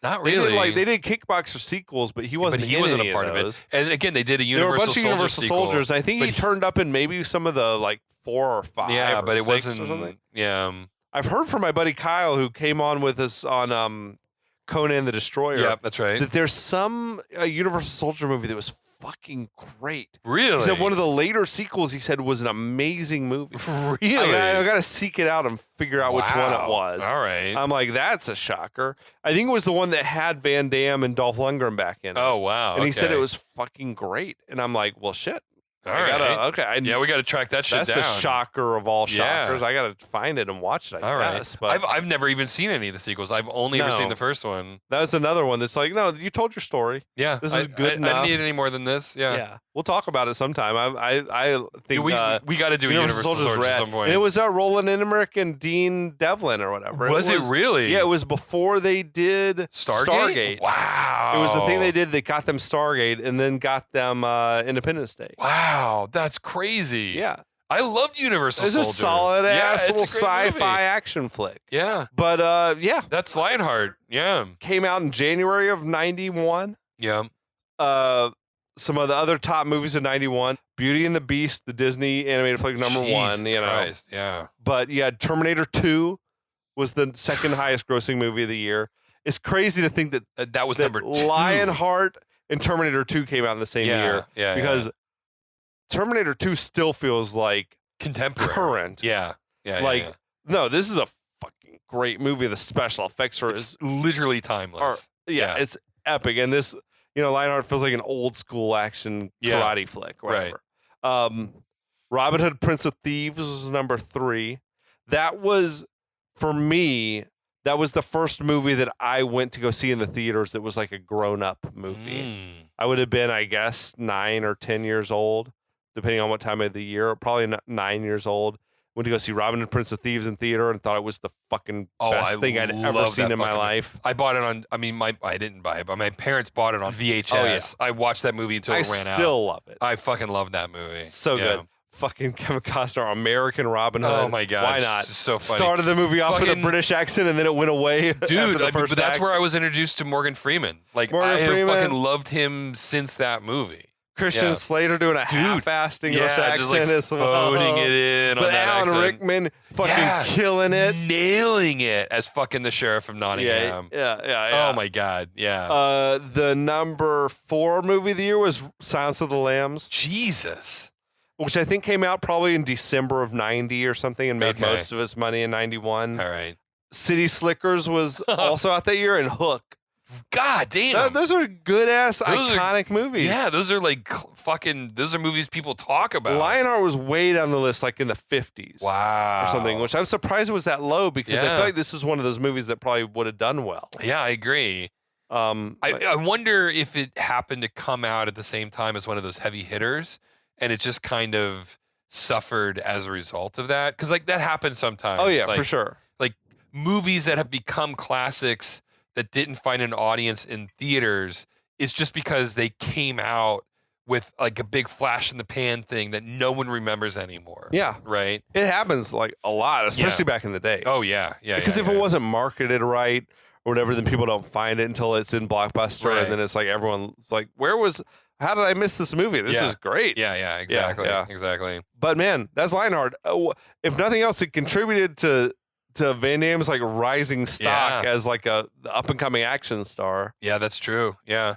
Not really. They did Kickboxer sequels, but he wasn't. But he wasn't a part of it. And again, they did a Universal Soldier. There were a bunch of Universal sequel, Soldiers. I think he turned up in maybe some of the like 4 or 5. Yeah, or but it 6 wasn't. Or something. Yeah. I've heard from my buddy Kyle, who came on with us on Conan the Destroyer. Yeah, that's right. That there's some Universal Soldier movie that was fucking great. Really? He said one of the later sequels he said was an amazing movie. Really? I got to seek it out and figure out which one it was. All right. I'm like, that's a shocker. I think it was the one that had Van Damme and Dolph Lundgren back in it. Oh, wow. And he said it was fucking great. And I'm like, well, shit. All right. Okay. Yeah, we got to track that shit that's down. That's the shocker of all shockers. Yeah. I got to find it and watch it, I guess. Right. But I've never even seen any of the sequels. I've only ever seen the first one. That's another one that's like, no, you told your story. Yeah. This is good enough. I don't need any more than this. Yeah. Yeah. We'll talk about it sometime. I think we got to do a Universal Soldier at some point. And it was Roland Emmerich and Dean Devlin or whatever. Was it really? Yeah, it was before they did Stargate. Wow. It was the thing they did that got them Stargate and then got them Independence Day. Wow, that's crazy. Yeah. I loved Universal Soldier. It's a solid ass little sci-fi movie. action flick. Yeah. But yeah. That's Lionheart. Yeah. Came out in January of 91. Yeah. Some of the other top movies of 91, Beauty and the Beast, the Disney animated flick number one, Jesus Christ. Yeah. But yeah, Terminator 2 was the second highest grossing movie of the year. It's crazy to think that that was number 2. Lionheart and Terminator 2 came out in the same year. Yeah. Because Terminator 2 still feels like contemporary. Current. Yeah. No, this is a fucking great movie. The special effects are literally timeless. It's epic. And this, Lionheart feels like an old school action karate flick, whatever. Right. Robin Hood, Prince of Thieves was number 3. That was, for me, that was the first movie that I went to go see in the theaters that was like a grown-up movie. I would have been, I guess, 9 or 10 years old, depending on what time of the year. Probably 9 years old. Went to go see Robin Hood, Prince of Thieves in theater and thought it was the fucking best thing I'd ever seen in my life. I bought it on, I didn't buy it, but my parents bought it on VHS. Oh, yeah. I watched that movie until it ran out. I still love it. I fucking love that movie. So good. Fucking Kevin Costner, American Robin Hood. Oh my god! Why not? It's so funny. Started the movie off with a British accent and then it went away. Dude, but that's where I was introduced to Morgan Freeman. Like I have fucking loved him since that movie. Christian Slater doing a half-assed English accent just like as well. phoning it in. But on that Alan accent. Rickman fucking killing it, nailing it as fucking the sheriff of Nottingham. Yeah. Oh my god, yeah. The number 4 movie of the year was Silence of the Lambs. Jesus. Which I think came out probably in December of 90 or something and made most of its money in 91. All right. City Slickers was also out that year, and Hook. God damn. Those are good-ass, iconic movies. Yeah, those are like those are movies people talk about. Lionheart was way down the list, like in the 50s. Wow. Or something, which I'm surprised it was that low because I feel like this was one of those movies that probably would have done well. Yeah, I agree. I wonder if it happened to come out at the same time as one of those heavy hitters and it just kind of suffered as a result of that. Because like that happens sometimes. Oh, yeah, for sure. Like movies that have become classics that didn't find an audience in theaters is just because they came out with like a big flash in the pan thing that no one remembers anymore. Yeah. Right? It happens like a lot, especially back in the day. Oh, yeah. Yeah. Because if it wasn't marketed right or whatever, then people don't find it until it's in Blockbuster. Right. And then it's like everyone's like, how did I miss this movie? This is great. Yeah, exactly. Yeah. Exactly. But man, that's Lionheart. If nothing else, it contributed to Van Damme's like rising stock as like the up and coming action star. Yeah, that's true. Yeah.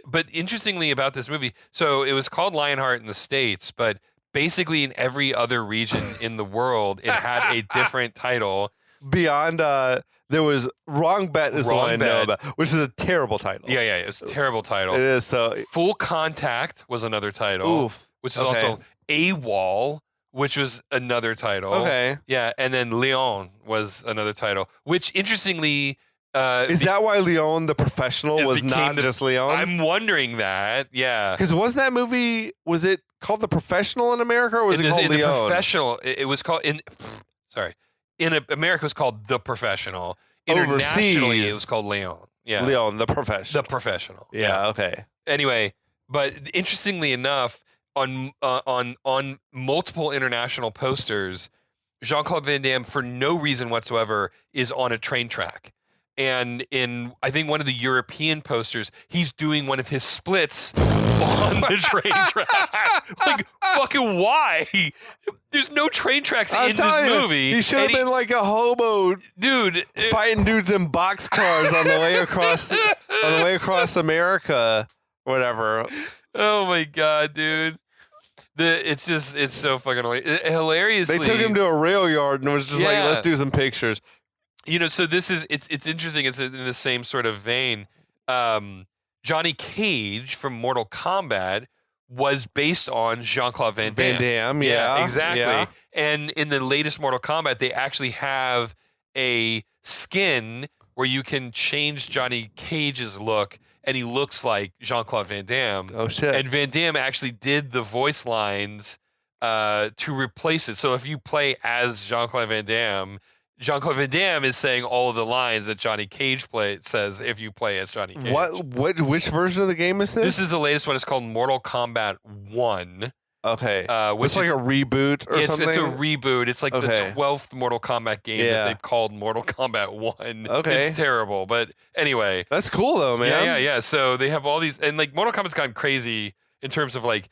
But interestingly about this movie, so it was called Lionheart in the States, but basically in every other region in the world, it had a different title. Beyond, there was Wrong Bet is the one I know about, which is a terrible title. Yeah, it's a terrible title. It is. So Full Contact was another title, which is also AWOL, which was another title. Okay. Yeah, and then Leon was another title, which interestingly... is that why Leon the Professional was not just Leon? I'm wondering that, yeah. Because wasn't that movie, was it called The Professional in America, or was it called Leon? The Professional, it was called, in America it was called The Professional. Internationally, it was called Leon. Yeah. Leon the Professional. The Professional. Yeah, okay. Anyway, but interestingly enough, on multiple international posters, Jean-Claude Van Damme, for no reason whatsoever, is on a train track. And in, I think, one of the European posters, he's doing one of his splits on the train track. Like, fucking why? There's no train tracks in this movie. He should have been like a hobo, dude, fighting dudes in boxcars on the way across America, whatever. Oh my god, dude. It's so fucking hilariously. They took him to a rail yard and was just like, let's do some pictures. You know, so it's interesting. It's in the same sort of vein. Johnny Cage from Mortal Kombat was based on Jean-Claude Van Damme. Van Damme, yeah. Exactly. Yeah. And in the latest Mortal Kombat, they actually have a skin where you can change Johnny Cage's look, and he looks like Jean-Claude Van Damme. Oh, shit. And Van Damme actually did the voice lines to replace it. So if you play as Jean-Claude Van Damme, Jean-Claude Van Damme is saying all of the lines that Johnny Cage says if you play as Johnny Cage. Which version of the game is this? This is the latest one. It's called Mortal Kombat 1. Okay. Which it's like a reboot or something? It's a reboot. It's like the 12th Mortal Kombat game that they've called Mortal Kombat 1. Okay. It's terrible. But anyway. That's cool though, man. Yeah. So they have all these, and like Mortal Kombat's gone crazy in terms of like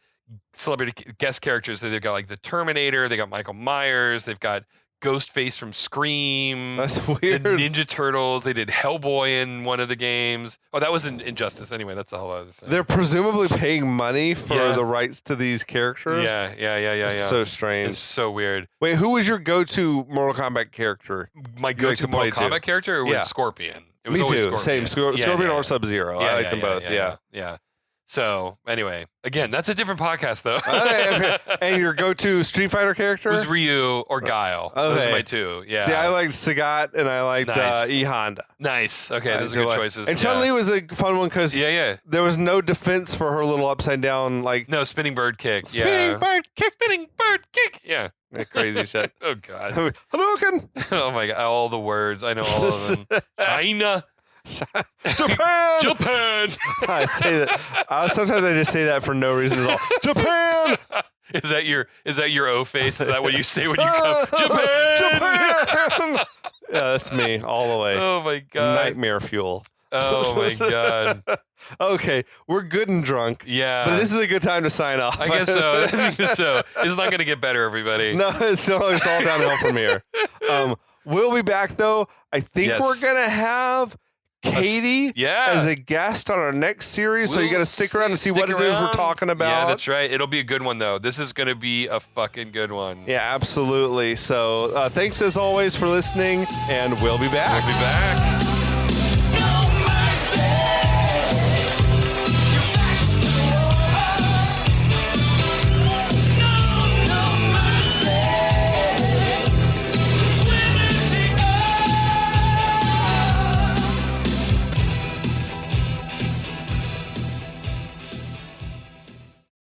celebrity guest characters. They've got like the Terminator. They got Michael Myers. They've got Ghostface from Scream. That's weird. The Ninja Turtles. They did Hellboy in one of the games. Oh, that was in Injustice. Anyway, that's the whole other thing. They're presumably paying money for the rights to these characters. Yeah. It's so strange. It's so weird. Wait, who was your go-to Mortal Kombat character? My go-to Mortal Kombat character was Scorpion. It was Me always too. Scorpion. Same. Scorpion or Sub-Zero. I like them both. Yeah. So anyway, again, that's a different podcast though. Okay. And your go-to Street Fighter character was Ryu or Guile. Okay. Those are my two. Yeah. See, I liked Sagat and I liked E Honda. Nice. Okay, those are good choices. And Chun-Li was a fun one because there was no defense for her little upside down no spinning bird kick. Spinning bird kick. Yeah. Crazy shit. Oh god. Hadouken. Oh my god. All the words. I know all of them. China. Japan. I say that. Sometimes I just say that for no reason at all. Japan. Is that your O face? Is that what you say when you come? Japan. Yeah, that's me all the way. Oh my god. Nightmare fuel. Oh my god. Okay, we're good and drunk. Yeah. But this is a good time to sign off. I guess so. So it's not going to get better, everybody. No, it's all downhill from here. We'll be back though. I think we're gonna have Katie as a guest on our next series, so you got to stick around and see what it is we're talking about. Yeah, that's right. It'll be a good one, though. This is going to be a fucking good one. Yeah, absolutely. So thanks as always for listening, and we'll be back. We'll be back.